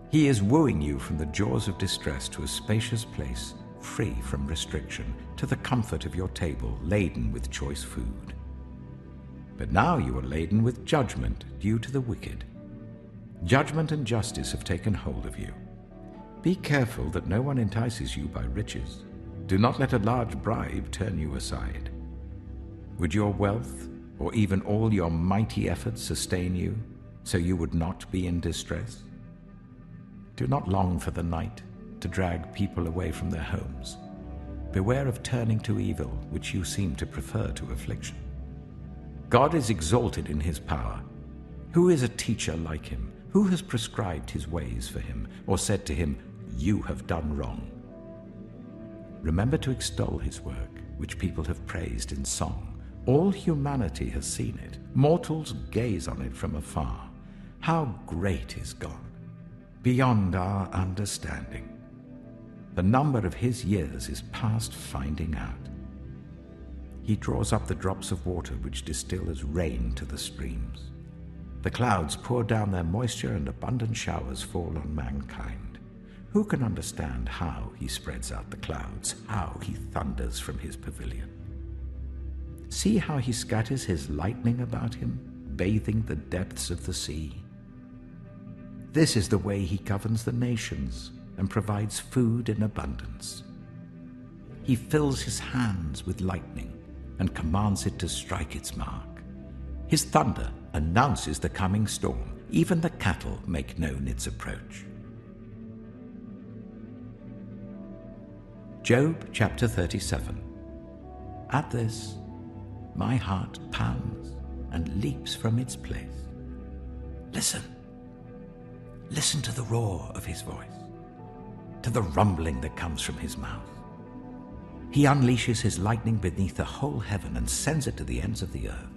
He is wooing you from the jaws of distress to a spacious place, free from restriction, to the comfort of your table, laden with choice food. But now you are laden with judgment due to the wicked. Judgment and justice have taken hold of you. Be careful that no one entices you by riches. Do not let a large bribe turn you aside. Would your wealth, or even all your mighty efforts, sustain you, so you would not be in distress? Do not long for the night to drag people away from their homes. Beware of turning to evil, which you seem to prefer to affliction. God is exalted in his power. Who is a teacher like him? Who has prescribed his ways for him, or said to him, "You have done wrong"? Remember to extol his work, which people have praised in song. All humanity has seen it. Mortals gaze on it from afar. How great is God, beyond our understanding. The number of his years is past finding out. He draws up the drops of water which distill as rain to the streams. The clouds pour down their moisture and abundant showers fall on mankind. Who can understand how he spreads out the clouds, how he thunders from his pavilion? See how he scatters his lightning about him, bathing the depths of the sea. This is the way he governs the nations and provides food in abundance. He fills his hands with lightning and commands it to strike its mark. His thunder announces the coming storm. Even the cattle make known its approach. Job chapter 37. At this, my heart pounds and leaps from its place. Listen. Listen to the roar of his voice, to the rumbling that comes from his mouth. He unleashes his lightning beneath the whole heaven and sends it to the ends of the earth.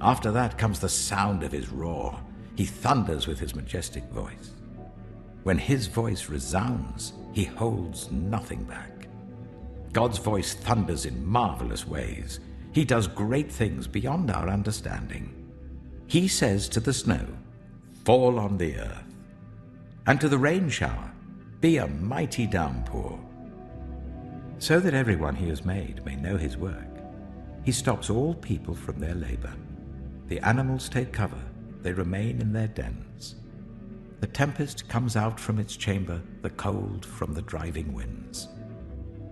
After that comes the sound of his roar. He thunders with his majestic voice. When his voice resounds, he holds nothing back. God's voice thunders in marvelous ways. He does great things beyond our understanding. He says to the snow, "Fall on the earth," and to the rain shower, "Be a mighty downpour," so that everyone he has made may know his work. He stops all people from their labor. The animals take cover. They remain in their dens. The tempest comes out from its chamber, the cold from the driving winds.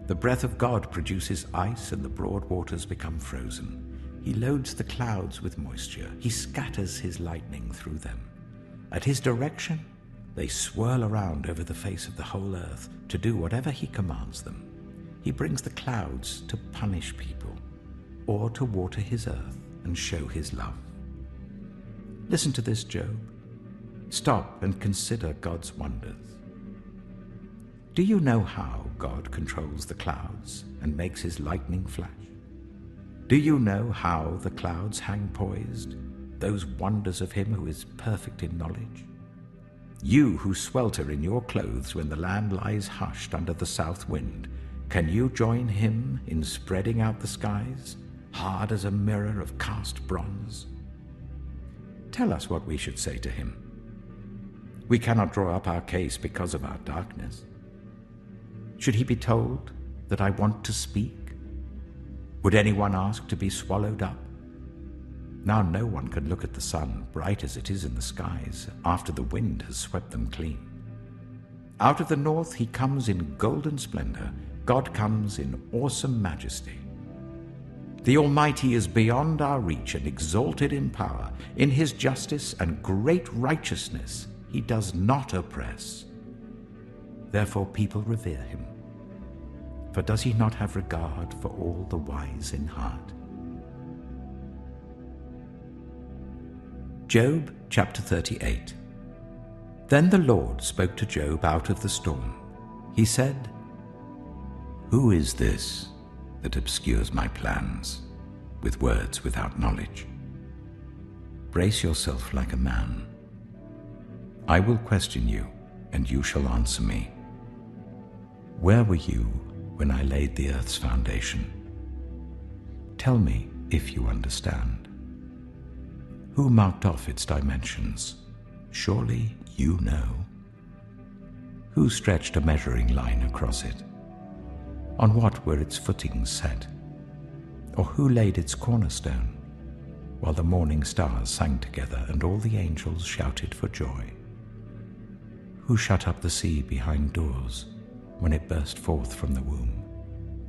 The breath of God produces ice, and the broad waters become frozen. He loads the clouds with moisture. He scatters his lightning through them. At his direction, they swirl around over the face of the whole earth to do whatever he commands them. He brings the clouds to punish people, or to water his earth and show his love. Listen to this, Job. Stop and consider God's wonders. Do you know how God controls the clouds and makes his lightning flash? Do you know how the clouds hang poised, those wonders of him who is perfect in knowledge? You who swelter in your clothes when the land lies hushed under the south wind, can you join him in spreading out the skies, hard as a mirror of cast bronze? Tell us what we should say to him. We cannot draw up our case because of our darkness. Should he be told that I want to speak? Would anyone ask to be swallowed up? Now no one can look at the sun, bright as it is in the skies, after the wind has swept them clean. Out of the north he comes in golden splendor. God comes in awesome majesty. The Almighty is beyond our reach and exalted in power. In his justice and great righteousness he does not oppress. Therefore people revere him. For does he not have regard for all the wise in heart? Job chapter 38. Then the Lord spoke to Job out of the storm. He said, "Who is this that obscures my plans with words without knowledge? Brace yourself like a man. I will question you, and you shall answer me. Where were you when I laid the earth's foundation? Tell me if you understand. Who marked off its dimensions? Surely you know. Who stretched a measuring line across it? On what were its footings set? Or who laid its cornerstone, while the morning stars sang together and all the angels shouted for joy? Who shut up the sea behind doors when it burst forth from the womb?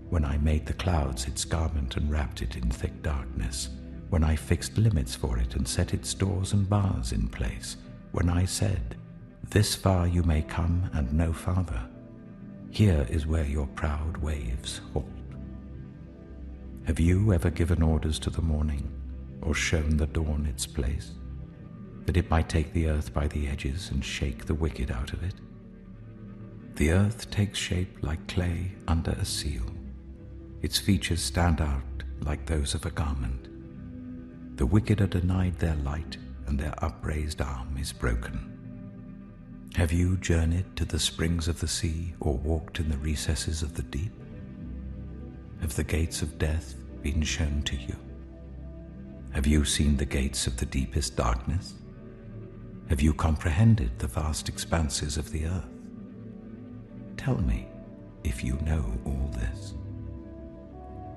When I made the clouds its garment and wrapped it in thick darkness, when I fixed limits for it and set its doors and bars in place, when I said, 'This far you may come and no farther. Here is where your proud waves halt.' Have you ever given orders to the morning, or shown the dawn its place, that it might take the earth by the edges and shake the wicked out of it? The earth takes shape like clay under a seal. Its features stand out like those of a garment. The wicked are denied their light, and their upraised arm is broken. Have you journeyed to the springs of the sea, or walked in the recesses of the deep? Have the gates of death been shown to you? Have you seen the gates of the deepest darkness? Have you comprehended the vast expanses of the earth? Tell me if you know all this.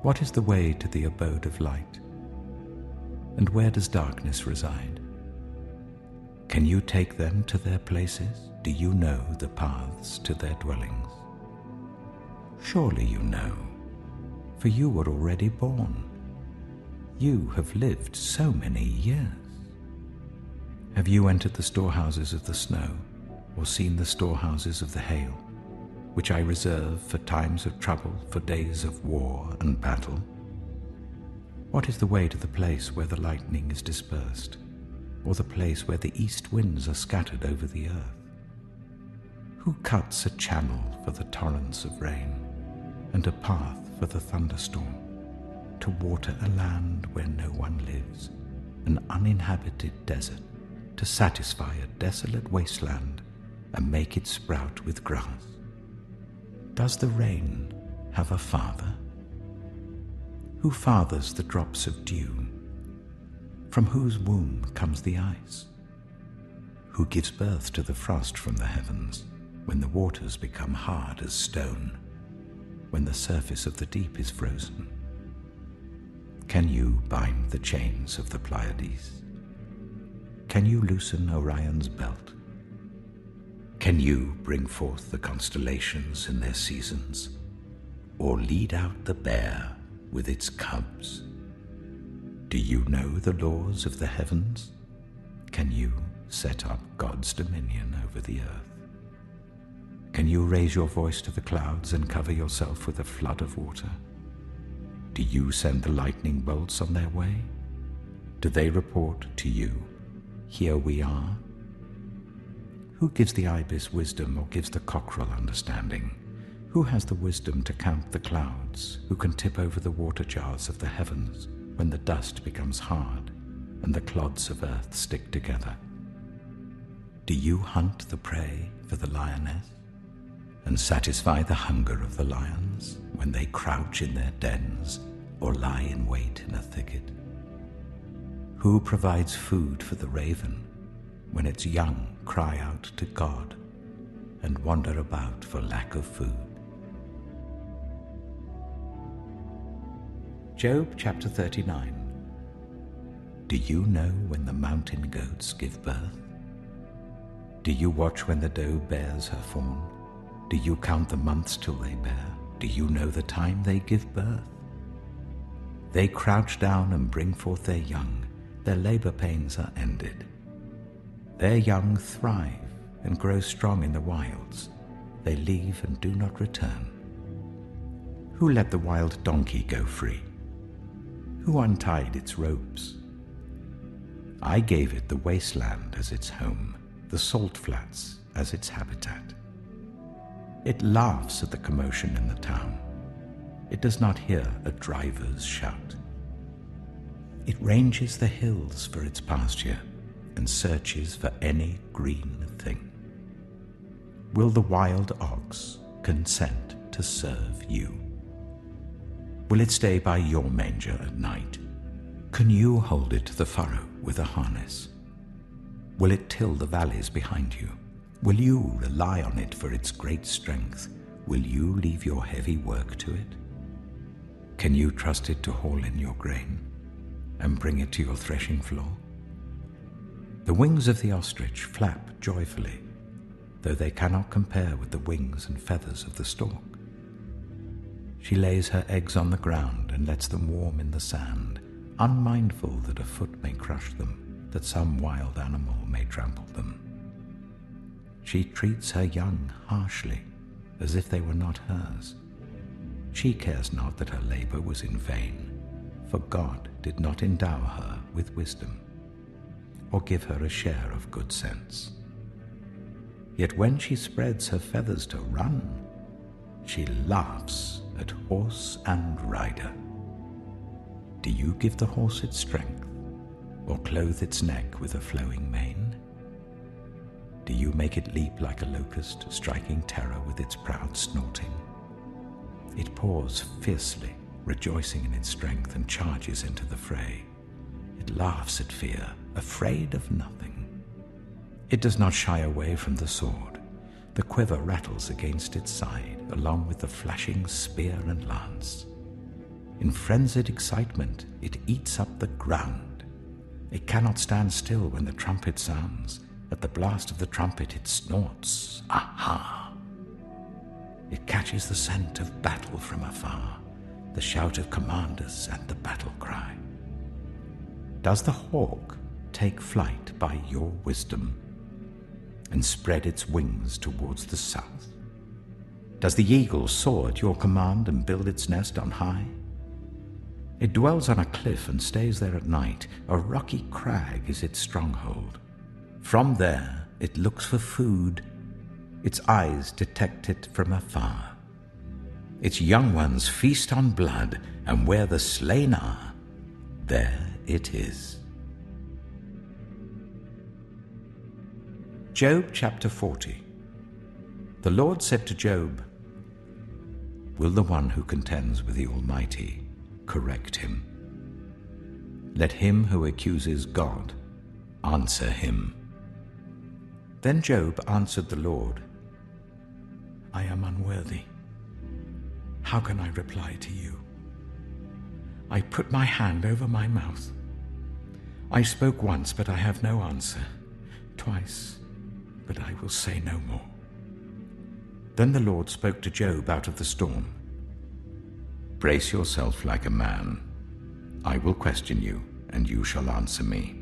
What is the way to the abode of light? And where does darkness reside? Can you take them to their places? Do you know the paths to their dwellings? Surely you know, for you were already born. You have lived so many years. Have you entered the storehouses of the snow, or seen the storehouses of the hail, which I reserve for times of trouble, for days of war and battle? What is the way to the place where the lightning is dispersed, or the place where the east winds are scattered over the earth? Who cuts a channel for the torrents of rain, and a path for the thunderstorm, to water a land where no one lives, an uninhabited desert, to satisfy a desolate wasteland and make it sprout with grass? Does the rain have a father? Who fathers the drops of dew? From whose womb comes the ice? Who gives birth to the frost from the heavens, when the waters become hard as stone, when the surface of the deep is frozen? Can you bind the chains of the Pleiades? Can you loosen Orion's belt? Can you bring forth the constellations in their seasons, or lead out the bear with its cubs? Do you know the laws of the heavens? Can you set up God's dominion over the earth? Can you raise your voice to the clouds and cover yourself with a flood of water? Do you send the lightning bolts on their way? Do they report to you, 'Here we are'? Who gives the ibis wisdom, or gives the cockerel understanding? Who has the wisdom to count the clouds? Who can tip over the water jars of the heavens when the dust becomes hard and the clods of earth stick together? Do you hunt the prey for the lioness and satisfy the hunger of the lions when they crouch in their dens or lie in wait in a thicket? Who provides food for the raven when its young cry out to God and wander about for lack of food. Job chapter 39. Do you know when the mountain goats give birth? Do you watch when the doe bears her fawn? Do you count the months till they bear? Do you know the time they give birth? They crouch down and bring forth their young. Their labor pains are ended. Their young thrive and grow strong in the wilds. They leave and do not return. Who let the wild donkey go free? Who untied its ropes? I gave it the wasteland as its home, the salt flats as its habitat. It laughs at the commotion in the town. It does not hear a driver's shout. It ranges the hills for its pasture and searches for any green thing. Will the wild ox consent to serve you? Will it stay by your manger at night? Can you hold it to the furrow with a harness? Will it till the valleys behind you? Will you rely on it for its great strength? Will you leave your heavy work to it? Can you trust it to haul in your grain and bring it to your threshing floor? The wings of the ostrich flap joyfully, though they cannot compare with the wings and feathers of the stork. She lays her eggs on the ground and lets them warm in the sand, unmindful that a foot may crush them, that some wild animal may trample them. She treats her young harshly, as if they were not hers. She cares not that her labor was in vain, for God did not endow her with wisdom, or give her a share of good sense. Yet when she spreads her feathers to run, she laughs at horse and rider. Do you give the horse its strength, or clothe its neck with a flowing mane? Do you make it leap like a locust, striking terror with its proud snorting? It paws fiercely, rejoicing in its strength, and charges into the fray. It laughs at fear, afraid of nothing. It does not shy away from the sword. The quiver rattles against its side, along with the flashing spear and lance. In frenzied excitement, it eats up the ground. It cannot stand still when the trumpet sounds. At the blast of the trumpet, it snorts. Aha! It catches the scent of battle from afar, the shout of commanders and the battle cry. Does the hawk take flight by your wisdom and spread its wings towards the south? Does the eagle soar at your command and build its nest on high? It dwells on a cliff and stays there at night. A rocky crag is its stronghold. From there it looks for food. Its eyes detect it from afar. Its young ones feast on blood, and where the slain are, there it is. Job chapter 40. The Lord said to Job, Will the one who contends with the Almighty correct him? Let him who accuses God answer him. Then Job answered the Lord, I am unworthy. How can I reply to you? I put my hand over my mouth. I spoke once, but I have no answer. Twice, but I will say no more. Then the Lord spoke to Job out of the storm. Brace yourself like a man. I will question you, and you shall answer me.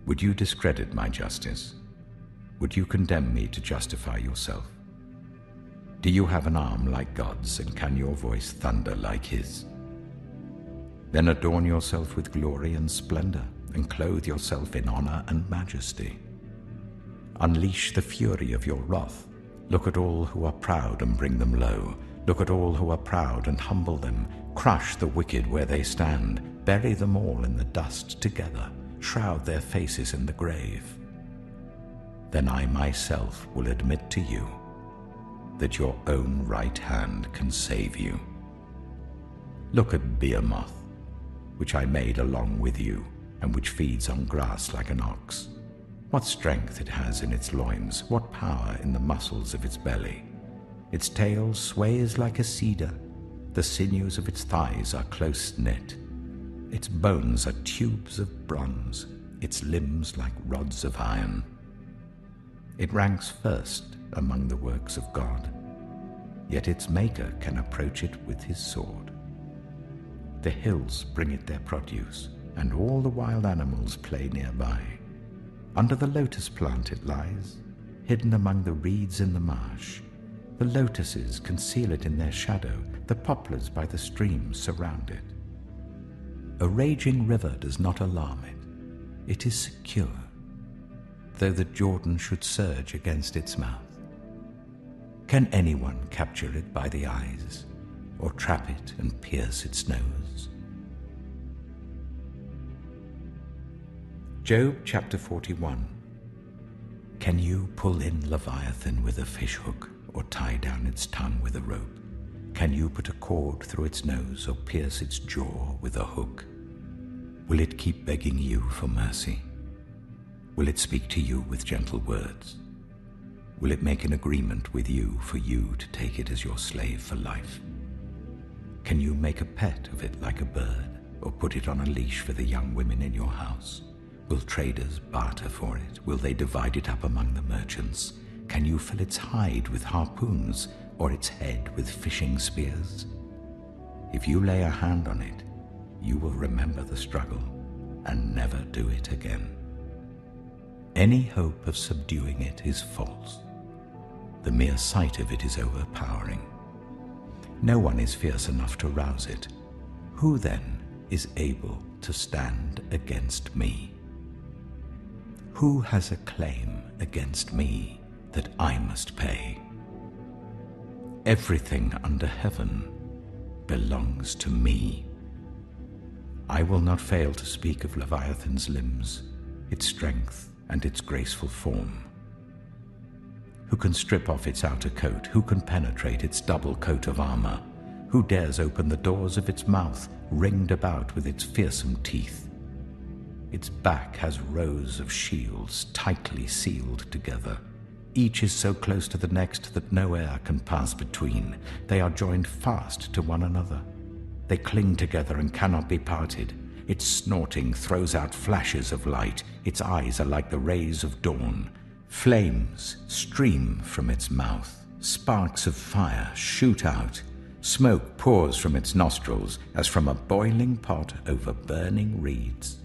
Would you discredit my justice? Would you condemn me to justify yourself? Do you have an arm like God's, and can your voice thunder like his? Then adorn yourself with glory and splendor, and clothe yourself in honor and majesty. Unleash the fury of your wrath. Look at all who are proud and bring them low. Look at all who are proud and humble them. Crush the wicked where they stand. Bury them all in the dust together. Shroud their faces in the grave. Then I myself will admit to you that your own right hand can save you. Look at Behemoth, which I made along with you, and which feeds on grass like an ox. What strength it has in its loins, what power in the muscles of its belly. Its tail sways like a cedar, the sinews of its thighs are close knit. Its bones are tubes of bronze, its limbs like rods of iron. It ranks first among the works of God, yet its maker can approach it with his sword. The hills bring it their produce, and all the wild animals play nearby. Under the lotus plant it lies, hidden among the reeds in the marsh. The lotuses conceal it in their shadow, the poplars by the stream surround it. A raging river does not alarm it. It is secure, though the Jordan should surge against its mouth. Can anyone capture it by the eyes, or trap it and pierce its nose? Job chapter 41. Can you pull in Leviathan with a fishhook, or tie down its tongue with a rope? Can you put a cord through its nose, or pierce its jaw with a hook? Will it keep begging you for mercy? Will it speak to you with gentle words? Will it make an agreement with you for you to take it as your slave for life? Can you make a pet of it like a bird, or put it on a leash for the young women in your house? Will traders barter for it? Will they divide it up among the merchants? Can you fill its hide with harpoons, or its head with fishing spears? If you lay a hand on it, you will remember the struggle and never do it again. Any hope of subduing it is false. The mere sight of it is overpowering. No one is fierce enough to rouse it. Who then is able to stand against me? Who has a claim against me that I must pay? Everything under heaven belongs to me. I will not fail to speak of Leviathan's limbs, its strength, and its graceful form. Who can strip off its outer coat? Who can penetrate its double coat of armor? Who dares open the doors of its mouth, ringed about with its fearsome teeth? Its back has rows of shields tightly sealed together. Each is so close to the next that no air can pass between. They are joined fast to one another. They cling together and cannot be parted. Its snorting throws out flashes of light. Its eyes are like the rays of dawn. Flames stream from its mouth. Sparks of fire shoot out. Smoke pours from its nostrils as from a boiling pot over burning reeds.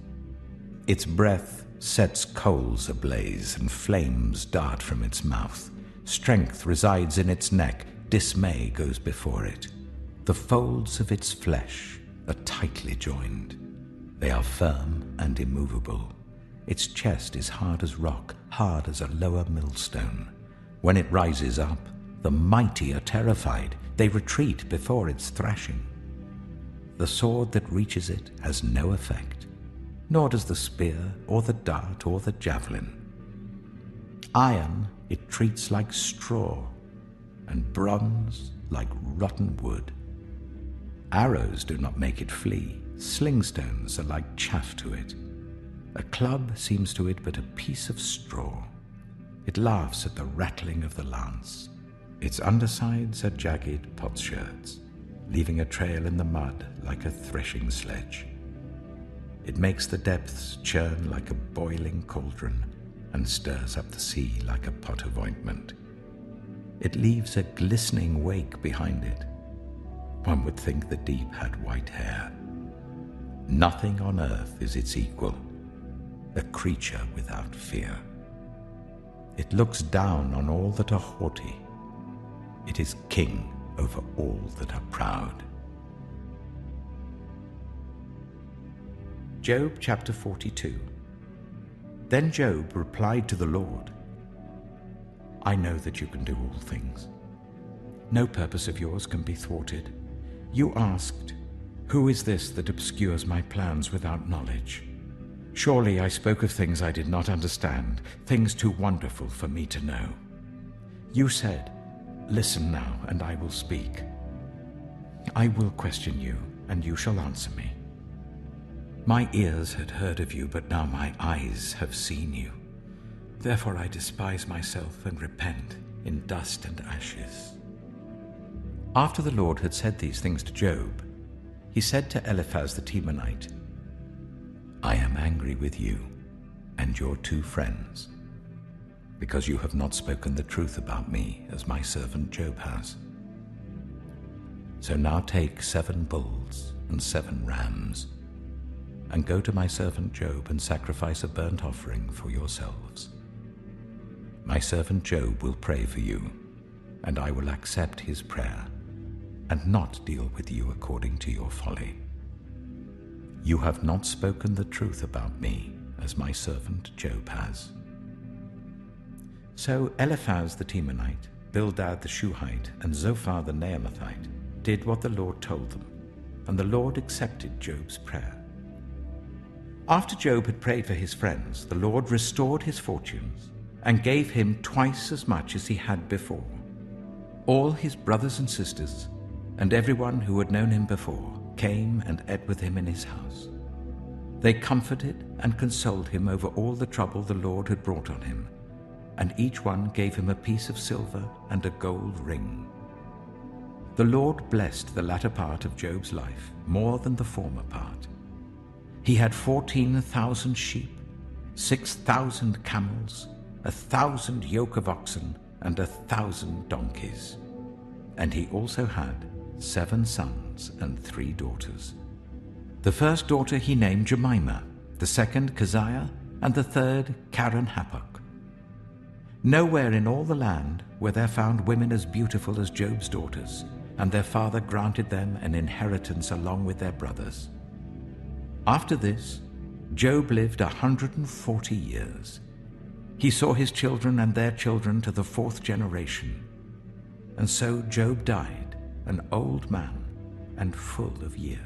Its breath sets coals ablaze, and flames dart from its mouth. Strength resides in its neck. Dismay goes before it. The folds of its flesh are tightly joined. They are firm and immovable. Its chest is hard as rock, hard as a lower millstone. When it rises up, the mighty are terrified. They retreat before its thrashing. The sword that reaches it has no effect, nor does the spear or the dart or the javelin. Iron it treats like straw, and bronze like rotten wood. Arrows do not make it flee. Slingstones are like chaff to it. A club seems to it but a piece of straw. It laughs at the rattling of the lance. Its undersides are jagged potsherds, leaving a trail in the mud like a threshing sledge. It makes the depths churn like a boiling cauldron and stirs up the sea like a pot of ointment. It leaves a glistening wake behind it. One would think the deep had white hair. Nothing on earth is its equal, a creature without fear. It looks down on all that are haughty. It is king over all that are proud. Job chapter 42. Then Job replied to the Lord, I know that you can do all things. No purpose of yours can be thwarted. You asked, who is this that obscures my plans without knowledge? Surely I spoke of things I did not understand, things too wonderful for me to know. You said, listen now, and I will speak. I will question you, and you shall answer me. My ears had heard of you, but now my eyes have seen you. Therefore I despise myself and repent in dust and ashes. After the Lord had said these things to Job, he said to Eliphaz the Temanite, I am angry with you and your 2 friends, because you have not spoken the truth about me as my servant Job has. So now take 7 bulls and 7 rams, and go to my servant Job and sacrifice a burnt offering for yourselves. My servant Job will pray for you, and I will accept his prayer, and not deal with you according to your folly. You have not spoken the truth about me, as my servant Job has. So Eliphaz the Temanite, Bildad the Shuhite, and Zophar the Naamathite did what the Lord told them, and the Lord accepted Job's prayer. After Job had prayed for his friends, the Lord restored his fortunes and gave him twice as much as he had before. All his brothers and sisters, and everyone who had known him before, came and ate with him in his house. They comforted and consoled him over all the trouble the Lord had brought on him, and each one gave him a piece of silver and a gold ring. The Lord blessed the latter part of Job's life more than the former part. He had 14,000 sheep, 6,000 camels, 1,000 yoke of oxen, and 1,000 donkeys. And he also had 7 sons and 3 daughters. The first daughter he named Jemimah, the second Keziah, and the third Karen-Happuch. Nowhere in all the land were there found women as beautiful as Job's daughters, and their father granted them an inheritance along with their brothers. After this, Job lived 140 years. He saw his children and their children to the 4th generation. And so Job died, an old man and full of years.